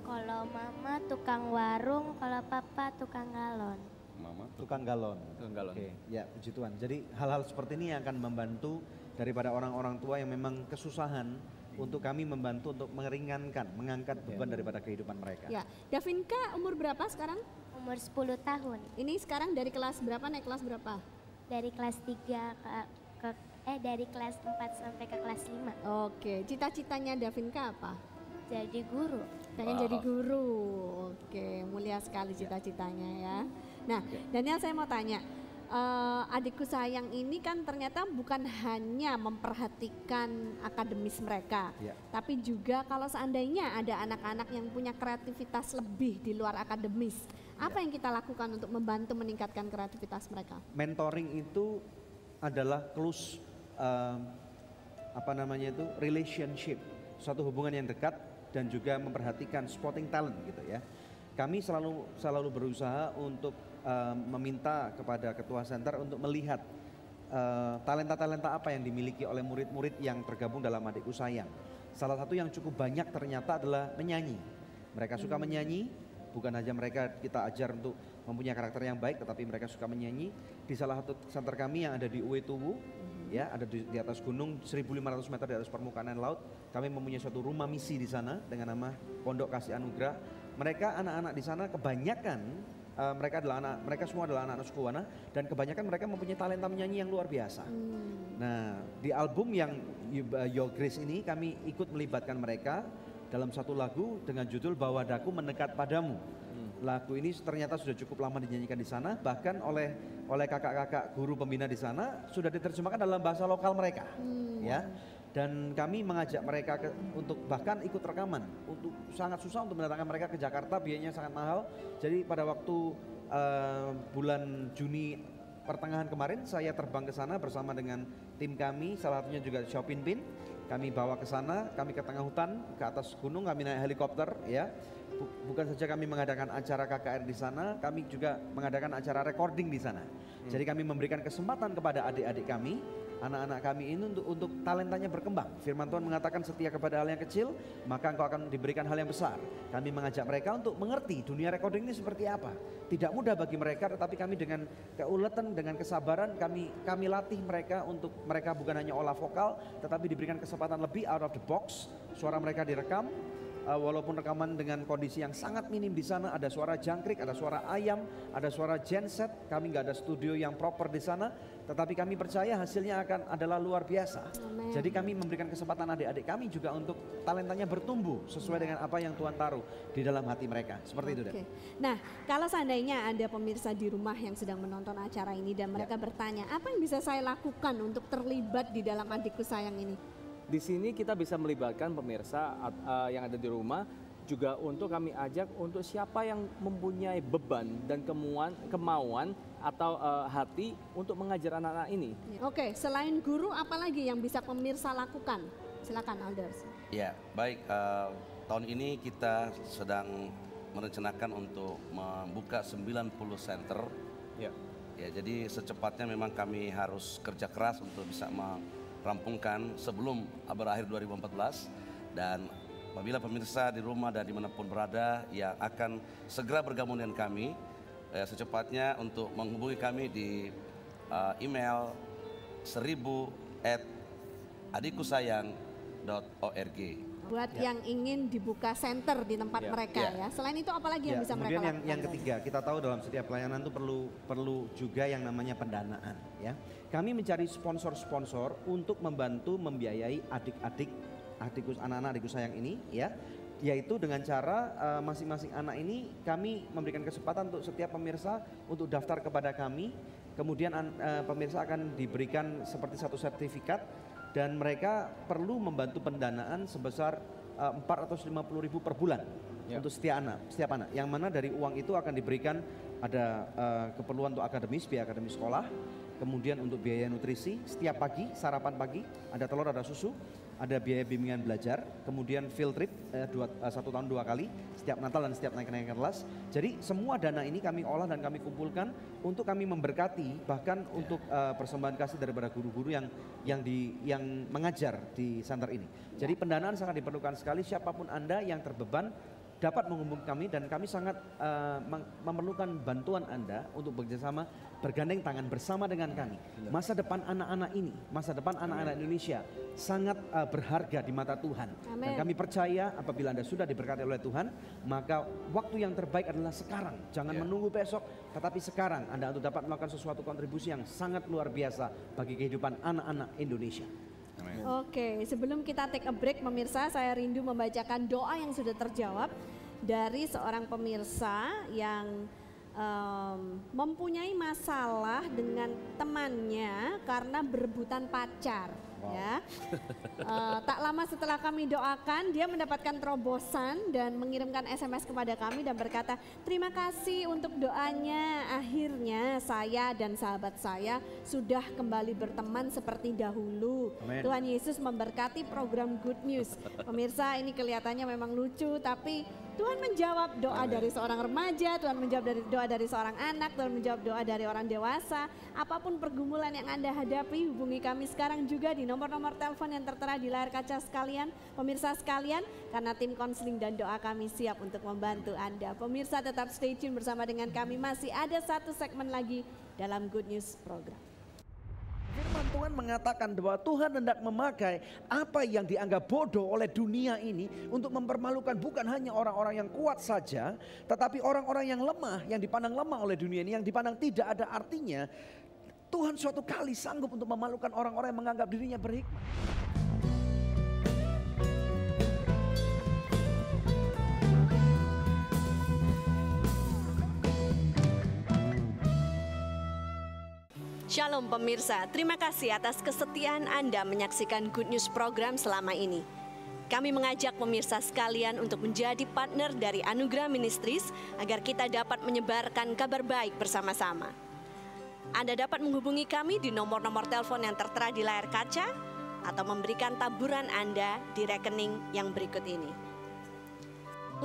Kalau mama tukang warung, kalau papa tukang galon. Mama tukang galon. Oke, ya puji Tuhan. Jadi hal-hal seperti ini yang akan membantu daripada orang-orang tua yang memang kesusahan untuk kami membantu untuk meringankan, mengangkat beban daripada kehidupan mereka. Ya, Davinka umur berapa sekarang? Umur 10 tahun. Ini sekarang dari kelas berapa naik kelas berapa? Dari kelas 3 dari kelas 4 sampai ke kelas 5. Oke, cita-citanya Davinka apa? Jadi guru. Pengen jadi guru. Oke, mulia sekali cita-citanya ya. Nah, Daniel saya mau tanya, Adikku Sayang ini kan ternyata bukan hanya memperhatikan akademis mereka, tapi juga kalau seandainya ada anak-anak yang punya kreativitas lebih di luar akademis, apa yang kita lakukan untuk membantu meningkatkan kreativitas mereka? Mentoring itu adalah close relationship, suatu hubungan yang dekat dan juga memperhatikan spotting talent gitu ya. Kami selalu berusaha untuk meminta kepada ketua center untuk melihat talenta-talenta apa yang dimiliki oleh murid-murid yang tergabung dalam Adikku Sayang. Salah satu yang cukup banyak ternyata adalah menyanyi. Mereka suka menyanyi, bukan hanya mereka kita ajar untuk mempunyai karakter yang baik, tetapi mereka suka menyanyi. Di salah satu center kami yang ada di Uetuwu, ya ada di atas gunung 1.500 meter di atas permukaan laut, kami mempunyai suatu rumah misi di sana dengan nama Pondok Kasih Anugerah. Mereka anak-anak di sana kebanyakan mereka semua adalah anak-anak Sukuwana dan kebanyakan mereka mempunyai talenta menyanyi yang luar biasa. Nah, di album yang Your Grace ini kami ikut melibatkan mereka dalam satu lagu dengan judul Bahwa Daku Mendekat Padamu. Lagu ini ternyata sudah cukup lama dinyanyikan di sana, bahkan oleh kakak-kakak guru pembina di sana sudah diterjemahkan dalam bahasa lokal mereka, ya. Dan kami mengajak mereka untuk bahkan ikut rekaman. Untuk sangat susah untuk mendatangkan mereka ke Jakarta, biayanya sangat mahal. Jadi pada waktu bulan Juni pertengahan kemarin saya terbang ke sana bersama dengan tim kami, salah satunya juga Xiaopin Pin. Kami bawa ke sana, kami ke tengah hutan, ke atas gunung, kami naik helikopter, ya. Bukan saja kami mengadakan acara KKR di sana, kami juga mengadakan acara recording di sana. Jadi kami memberikan kesempatan kepada adik-adik kami, anak-anak kami ini untuk talentanya berkembang. Firman Tuhan mengatakan setia kepada hal yang kecil, maka engkau akan diberikan hal yang besar. Kami mengajak mereka untuk mengerti dunia recording ini seperti apa. Tidak mudah bagi mereka, tetapi kami dengan keuletan, dengan kesabaran, kami latih mereka untuk mereka bukan hanya olah vokal, tetapi diberikan kesempatan lebih out of the box. Suara mereka direkam. Walaupun rekaman dengan kondisi yang sangat minim di sana, ada suara jangkrik, ada suara ayam, ada suara genset. Kami nggak ada studio yang proper di sana, tetapi kami percaya hasilnya adalah luar biasa. Amen. Jadi kami memberikan kesempatan adik-adik kami juga untuk talentanya bertumbuh sesuai dengan apa yang Tuhan taruh di dalam hati mereka. Seperti itu, Dan. Nah, kalau seandainya ada pemirsa di rumah yang sedang menonton acara ini dan mereka bertanya, apa yang bisa saya lakukan untuk terlibat di dalam Adikku Sayang ini? Di sini kita bisa melibatkan pemirsa yang ada di rumah, juga untuk kami ajak untuk siapa yang mempunyai beban dan kemauan atau hati untuk mengajar anak-anak ini. Oke, selain guru apalagi yang bisa pemirsa lakukan? Silakan Alders. Ya, baik. Tahun ini kita sedang merencanakan untuk membuka 90 center. Ya, jadi secepatnya memang kami harus kerja keras untuk bisa merampungkan sebelum berakhir 2014, dan apabila pemirsa di rumah dan dimanapun berada yang akan segera bergabung dengan kami, secepatnya untuk menghubungi kami di email 1000@adikkusayang.org. Buat yang ingin dibuka center di tempat mereka, ya. Selain itu apalagi yang bisa mereka lakukan? Kemudian yang ketiga, kita tahu dalam setiap pelayanan itu perlu juga yang namanya pendanaan, ya. Kami mencari sponsor-sponsor untuk membantu membiayai anak-anak adikku sayang ini, ya. Yaitu dengan cara masing-masing anak ini kami memberikan kesempatan untuk setiap pemirsa untuk daftar kepada kami. Kemudian pemirsa akan diberikan seperti satu sertifikat, dan mereka perlu membantu pendanaan sebesar 450.000 per bulan untuk setiap anak. Yang mana dari uang itu akan diberikan ada keperluan untuk akademis, biaya akademis sekolah, kemudian untuk biaya nutrisi setiap pagi, sarapan pagi, ada telur, ada susu, ada biaya bimbingan belajar, kemudian field trip 1 tahun 2 kali, setiap Natal dan setiap naik-naik kelas. Jadi semua dana ini kami olah dan kami kumpulkan untuk kami memberkati, bahkan untuk persembahan kasih daripada guru-guru yang mengajar di center ini. Jadi pendanaan sangat diperlukan sekali. Siapapun Anda yang terbeban dapat menghubungi kami, dan kami sangat memerlukan bantuan Anda untuk bekerjasama, bergandeng tangan bersama dengan kami. Masa depan anak-anak ini, masa depan anak-anak Indonesia sangat berharga di mata Tuhan. Amen. Dan kami percaya apabila Anda sudah diberkati oleh Tuhan, maka waktu yang terbaik adalah sekarang. Jangan menunggu besok, tetapi sekarang Anda untuk dapat melakukan sesuatu kontribusi yang sangat luar biasa bagi kehidupan anak-anak Indonesia. Oke, sebelum kita take a break pemirsa, saya rindu membacakan doa yang sudah terjawab dari seorang pemirsa yang mempunyai masalah dengan temannya karena berebutan pacar. Wow. Ya, tak lama setelah kami doakan, dia mendapatkan terobosan dan mengirimkan SMS kepada kami dan berkata, terima kasih untuk doanya, akhirnya saya dan sahabat saya sudah kembali berteman seperti dahulu. Amen. Tuhan Yesus memberkati program Good News. Pemirsa, ini kelihatannya memang lucu, tapi Tuhan menjawab doa dari seorang remaja, Tuhan menjawab doa dari seorang anak, Tuhan menjawab doa dari orang dewasa. Apapun pergumulan yang Anda hadapi, hubungi kami sekarang juga di nomor-nomor telepon yang tertera di layar kaca sekalian, pemirsa sekalian, karena tim konseling dan doa kami siap untuk membantu Anda. Pemirsa tetap stay tune bersama dengan kami, masih ada satu segmen lagi dalam Good News program. Firman Tuhan mengatakan bahwa Tuhan hendak memakai apa yang dianggap bodoh oleh dunia ini untuk mempermalukan bukan hanya orang-orang yang kuat saja, tetapi orang-orang yang lemah, yang dipandang lemah oleh dunia ini, yang dipandang tidak ada artinya. Tuhan suatu kali sanggup untuk memalukan orang-orang yang menganggap dirinya berhikmat. Shalom pemirsa, terima kasih atas kesetiaan Anda menyaksikan Good News program selama ini. Kami mengajak pemirsa sekalian untuk menjadi partner dari Anugerah Ministries agar kita dapat menyebarkan kabar baik bersama-sama. Anda dapat menghubungi kami di nomor-nomor telepon yang tertera di layar kaca atau memberikan taburan Anda di rekening yang berikut ini.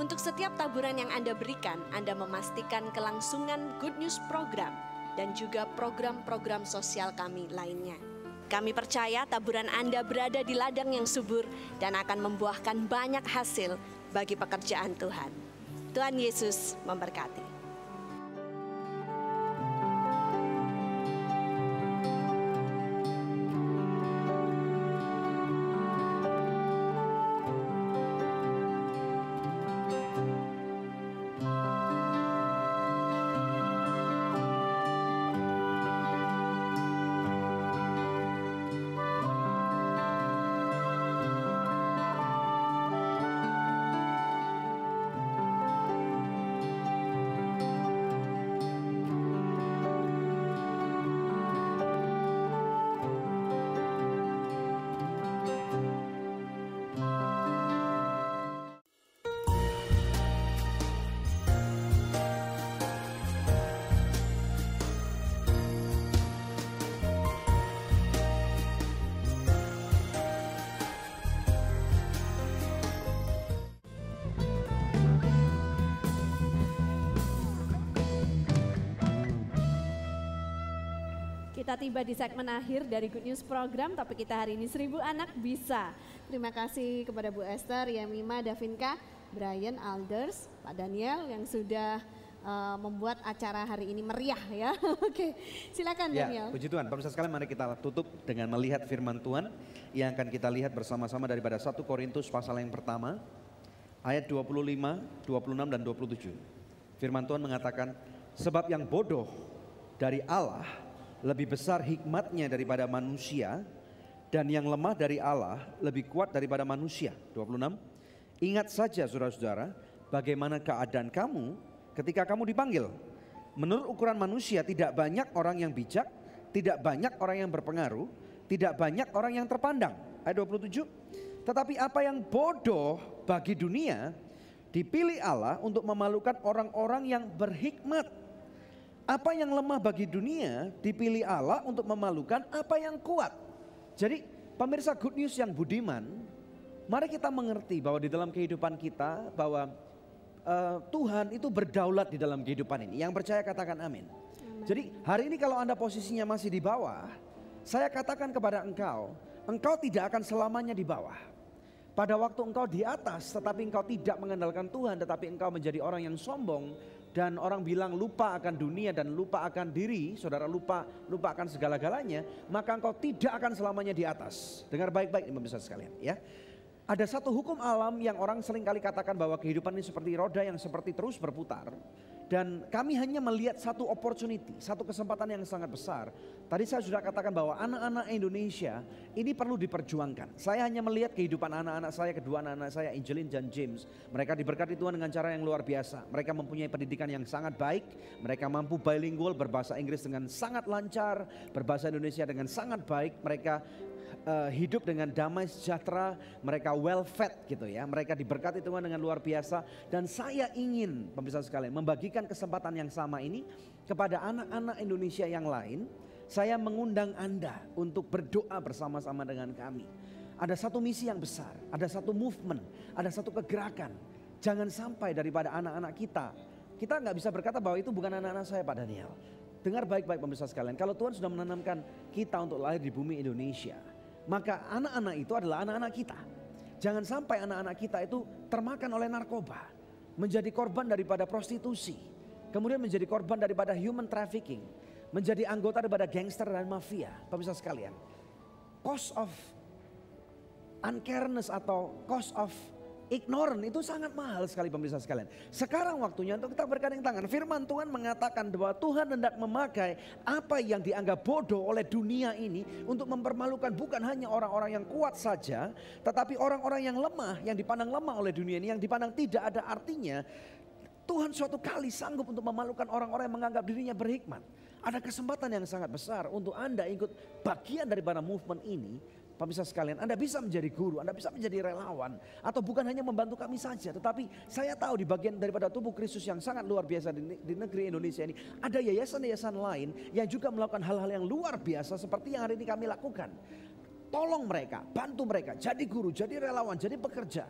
Untuk setiap taburan yang Anda berikan, Anda memastikan kelangsungan Good News program dan juga program-program sosial kami lainnya. Kami percaya taburan Anda berada di ladang yang subur dan akan membuahkan banyak hasil bagi pekerjaan Tuhan. Tuhan Yesus memberkati. Kita tiba di segmen akhir dari Good News program, topik kita hari ini 1000 anak bisa. Terima kasih kepada Bu Esther, Yemima, Davinka, Brian, Alders, Pak Daniel yang sudah membuat acara hari ini meriah ya. Oke, silakan Daniel. Puji Tuhan, pemirsa sekalian mari kita tutup dengan melihat firman Tuhan yang akan kita lihat bersama-sama daripada 1 Korintus pasal yang pertama, ayat 25, 26 dan 27. Firman Tuhan mengatakan, sebab yang bodoh dari Allah lebih besar hikmatnya daripada manusia, dan yang lemah dari Allah lebih kuat daripada manusia. 26. Ingat saja saudara-saudara, bagaimana keadaan kamu ketika kamu dipanggil. Menurut ukuran manusia tidak banyak orang yang bijak, tidak banyak orang yang berpengaruh, tidak banyak orang yang terpandang. Ayat 27. Tetapi apa yang bodoh bagi dunia dipilih Allah untuk memalukan orang-orang yang berhikmat. Apa yang lemah bagi dunia dipilih Allah untuk memalukan apa yang kuat. Jadi pemirsa Good News yang budiman, mari kita mengerti bahwa di dalam kehidupan kita bahwa Tuhan itu berdaulat di dalam kehidupan ini. Yang percaya katakan amin. Jadi hari ini kalau Anda posisinya masih di bawah, saya katakan kepada engkau tidak akan selamanya di bawah. Pada waktu engkau di atas tetapi engkau tidak mengandalkan Tuhan, tetapi engkau menjadi orang yang sombong, dan orang bilang lupa akan dunia dan lupa akan diri, saudara lupa akan segala-galanya, maka engkau tidak akan selamanya di atas. Dengar baik-baik pemirsa sekalian ya. Ada satu hukum alam yang orang seringkali katakan bahwa kehidupan ini seperti roda yang seperti terus berputar. Dan kami hanya melihat satu opportunity, satu kesempatan yang sangat besar. Tadi saya sudah katakan bahwa anak-anak Indonesia ini perlu diperjuangkan. Saya hanya melihat kehidupan anak-anak saya, kedua anak-anak saya, Angelin dan James. Mereka diberkati Tuhan dengan cara yang luar biasa. Mereka mempunyai pendidikan yang sangat baik. Mereka mampu bilingual, berbahasa Inggris dengan sangat lancar, berbahasa Indonesia dengan sangat baik. Mereka hidup dengan damai sejahtera, mereka well fed gitu ya. Mereka diberkati Tuhan dengan luar biasa. Dan saya ingin pemirsa sekalian membagikan kesempatan yang sama ini kepada anak-anak Indonesia yang lain. Saya mengundang Anda untuk berdoa bersama-sama dengan kami. Ada satu misi yang besar, ada satu movement, ada satu kegerakan. Jangan sampai daripada anak-anak kita nggak bisa berkata bahwa itu bukan anak-anak saya Pak Daniel. Dengar baik-baik pemirsa sekalian, kalau Tuhan sudah menanamkan kita untuk lahir di bumi Indonesia, maka anak-anak itu adalah anak-anak kita. Jangan sampai anak-anak kita itu termakan oleh narkoba, menjadi korban daripada prostitusi, kemudian menjadi korban daripada human trafficking, menjadi anggota daripada gangster dan mafia. Pemirsa sekalian, cost of uncareness atau cost of ignorant itu sangat mahal sekali pemirsa sekalian. Sekarang waktunya untuk kita bergandeng tangan. Firman Tuhan mengatakan bahwa Tuhan hendak memakai apa yang dianggap bodoh oleh dunia ini untuk mempermalukan bukan hanya orang-orang yang kuat saja, tetapi orang-orang yang lemah, yang dipandang lemah oleh dunia ini, yang dipandang tidak ada artinya. Tuhan suatu kali sanggup untuk memalukan orang-orang yang menganggap dirinya berhikmat. Ada kesempatan yang sangat besar untuk Anda ikut bagian daripada movement ini. Pemirsa sekalian, Anda bisa menjadi guru, Anda bisa menjadi relawan. Atau bukan hanya membantu kami saja, tetapi saya tahu di bagian daripada tubuh Kristus yang sangat luar biasa di negeri Indonesia ini, ada yayasan-yayasan lain yang juga melakukan hal-hal yang luar biasa seperti yang hari ini kami lakukan. Tolong mereka, bantu mereka, jadi guru, jadi relawan, jadi pekerja.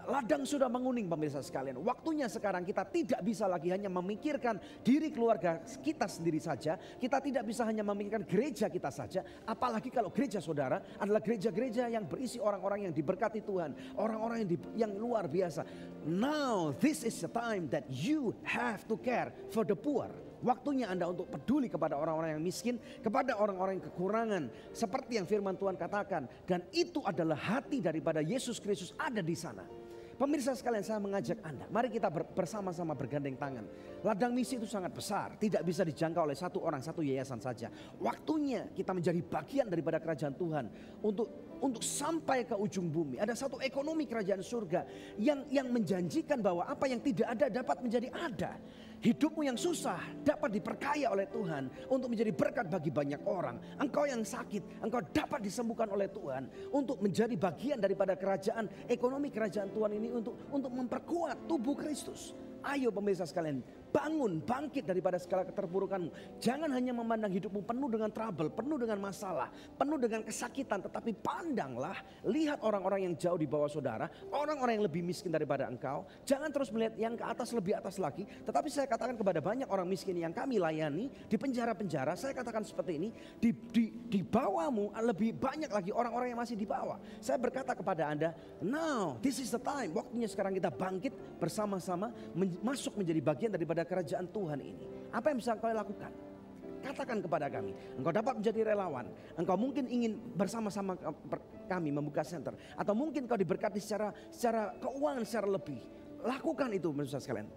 Ladang sudah menguning pemirsa sekalian. Waktunya sekarang kita tidak bisa lagi hanya memikirkan diri keluarga kita sendiri saja. Kita tidak bisa hanya memikirkan gereja kita saja. Apalagi kalau gereja saudara adalah gereja-gereja yang berisi orang-orang yang diberkati Tuhan. Orang-orang yang luar biasa. Now this is the time that you have to care for the poor. Waktunya Anda untuk peduli kepada orang-orang yang miskin, kepada orang-orang yang kekurangan. Seperti yang firman Tuhan katakan. Dan itu adalah hati daripada Yesus Kristus ada di sana. Pemirsa sekalian, saya mengajak Anda, mari kita bersama-sama bergandeng tangan. Ladang misi itu sangat besar, tidak bisa dijangkau oleh satu orang, satu yayasan saja. Waktunya kita menjadi bagian daripada kerajaan Tuhan untuk sampai ke ujung bumi. Ada satu ekonomi kerajaan surga yang menjanjikan bahwa apa yang tidak ada dapat menjadi ada. Hidupmu yang susah dapat diperkaya oleh Tuhan untuk menjadi berkat bagi banyak orang. Engkau yang sakit, engkau dapat disembuhkan oleh Tuhan untuk menjadi bagian daripada kerajaan, ekonomi kerajaan Tuhan ini untuk memperkuat tubuh Kristus. Ayo pemirsa sekalian, bangun, bangkit daripada segala keterpurukanmu. Jangan hanya memandang hidupmu penuh dengan trouble, penuh dengan masalah, penuh dengan kesakitan. Tetapi pandanglah, lihat orang-orang yang jauh di bawah saudara, orang-orang yang lebih miskin daripada engkau. Jangan terus melihat yang ke atas lebih atas lagi. Tetapi saya katakan kepada banyak orang miskin yang kami layani di penjara-penjara, saya katakan seperti ini, di bawahmu lebih banyak lagi orang-orang yang masih di bawah. Saya berkata kepada Anda, now this is the time. Waktunya sekarang kita bangkit bersama-sama, masuk menjadi bagian daripada kerajaan Tuhan ini. Apa yang bisa engkau lakukan? Katakan kepada kami. Engkau dapat menjadi relawan. Engkau mungkin ingin bersama-sama kami membuka center. Atau mungkin engkau diberkati secara keuangan secara lebih. Lakukan itu maksud sekalian.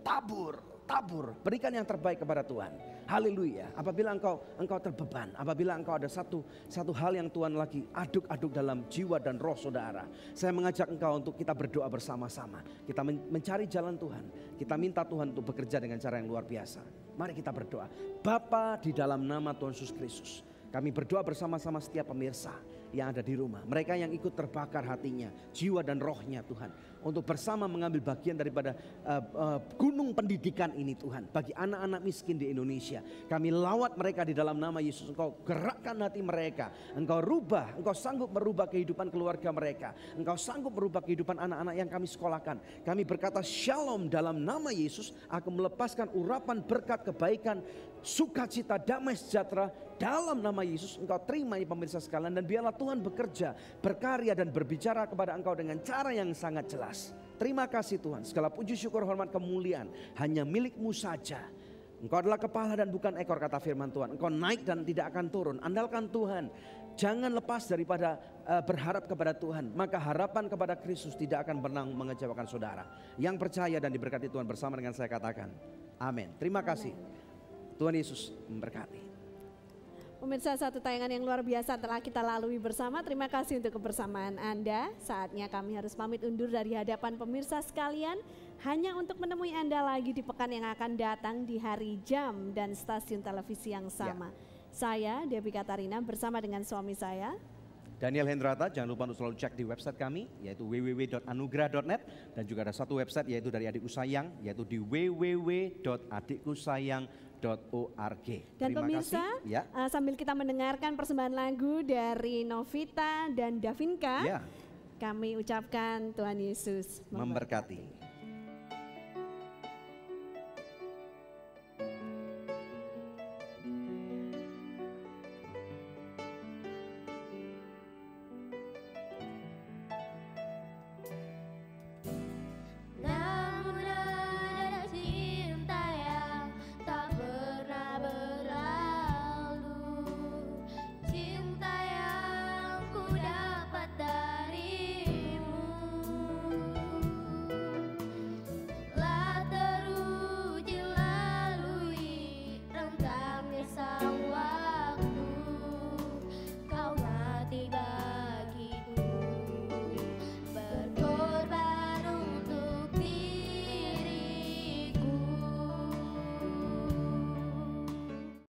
Tabur, berikan yang terbaik kepada Tuhan. Haleluya. Apabila engkau terbeban, apabila engkau ada satu hal yang Tuhan lagi aduk-aduk dalam jiwa dan roh saudara, saya mengajak engkau untuk kita berdoa bersama-sama. Kita mencari jalan Tuhan. Kita minta Tuhan untuk bekerja dengan cara yang luar biasa. Mari kita berdoa. Bapa, di dalam nama Tuhan Yesus Kristus, kami berdoa bersama-sama setiap pemirsa yang ada di rumah. Mereka yang ikut terbakar hatinya, jiwa dan rohnya Tuhan. Untuk bersama mengambil bagian daripada gunung pendidikan ini Tuhan. Bagi anak-anak miskin di Indonesia. Kami lawat mereka di dalam nama Yesus. Engkau gerakkan hati mereka. Engkau rubah, engkau sanggup merubah kehidupan keluarga mereka. Engkau sanggup merubah kehidupan anak-anak yang kami sekolahkan. Kami berkata shalom dalam nama Yesus. Aku melepaskan urapan berkat kebaikan, sukacita, damai sejahtera dalam nama Yesus. Engkau terima ini pemirsa sekalian. Dan biarlah Tuhan bekerja, berkarya dan berbicara kepada engkau dengan cara yang sangat jelas. Terima kasih Tuhan. Segala puji syukur hormat kemuliaan hanya milik-Mu saja. Engkau adalah kepala dan bukan ekor kata firman Tuhan. Engkau naik dan tidak akan turun. Andalkan Tuhan. Jangan lepas daripada berharap kepada Tuhan. Maka harapan kepada Kristus tidak akan pernah mengecewakan saudara. Yang percaya dan diberkati Tuhan bersama dengan saya katakan amin. Terima kasih. Tuhan Yesus memberkati. Pemirsa, satu tayangan yang luar biasa telah kita lalui bersama. Terima kasih untuk kebersamaan Anda. Saatnya kami harus pamit undur dari hadapan pemirsa sekalian. Hanya untuk menemui Anda lagi di pekan yang akan datang di hari, jam, dan stasiun televisi yang sama. Saya Debbie Katarina bersama dengan suami saya Daniel Hendrata. Jangan lupa untuk selalu cek di website kami yaitu www.anugrah.net. Dan juga ada satu website yaitu dari Adikku Sayang yaitu di www.adikkusayang.org. Dan terima pemirsa, kasih. Sambil kita mendengarkan persembahan lagu dari Novita dan Davinka, kami ucapkan Tuhan Yesus memberkati.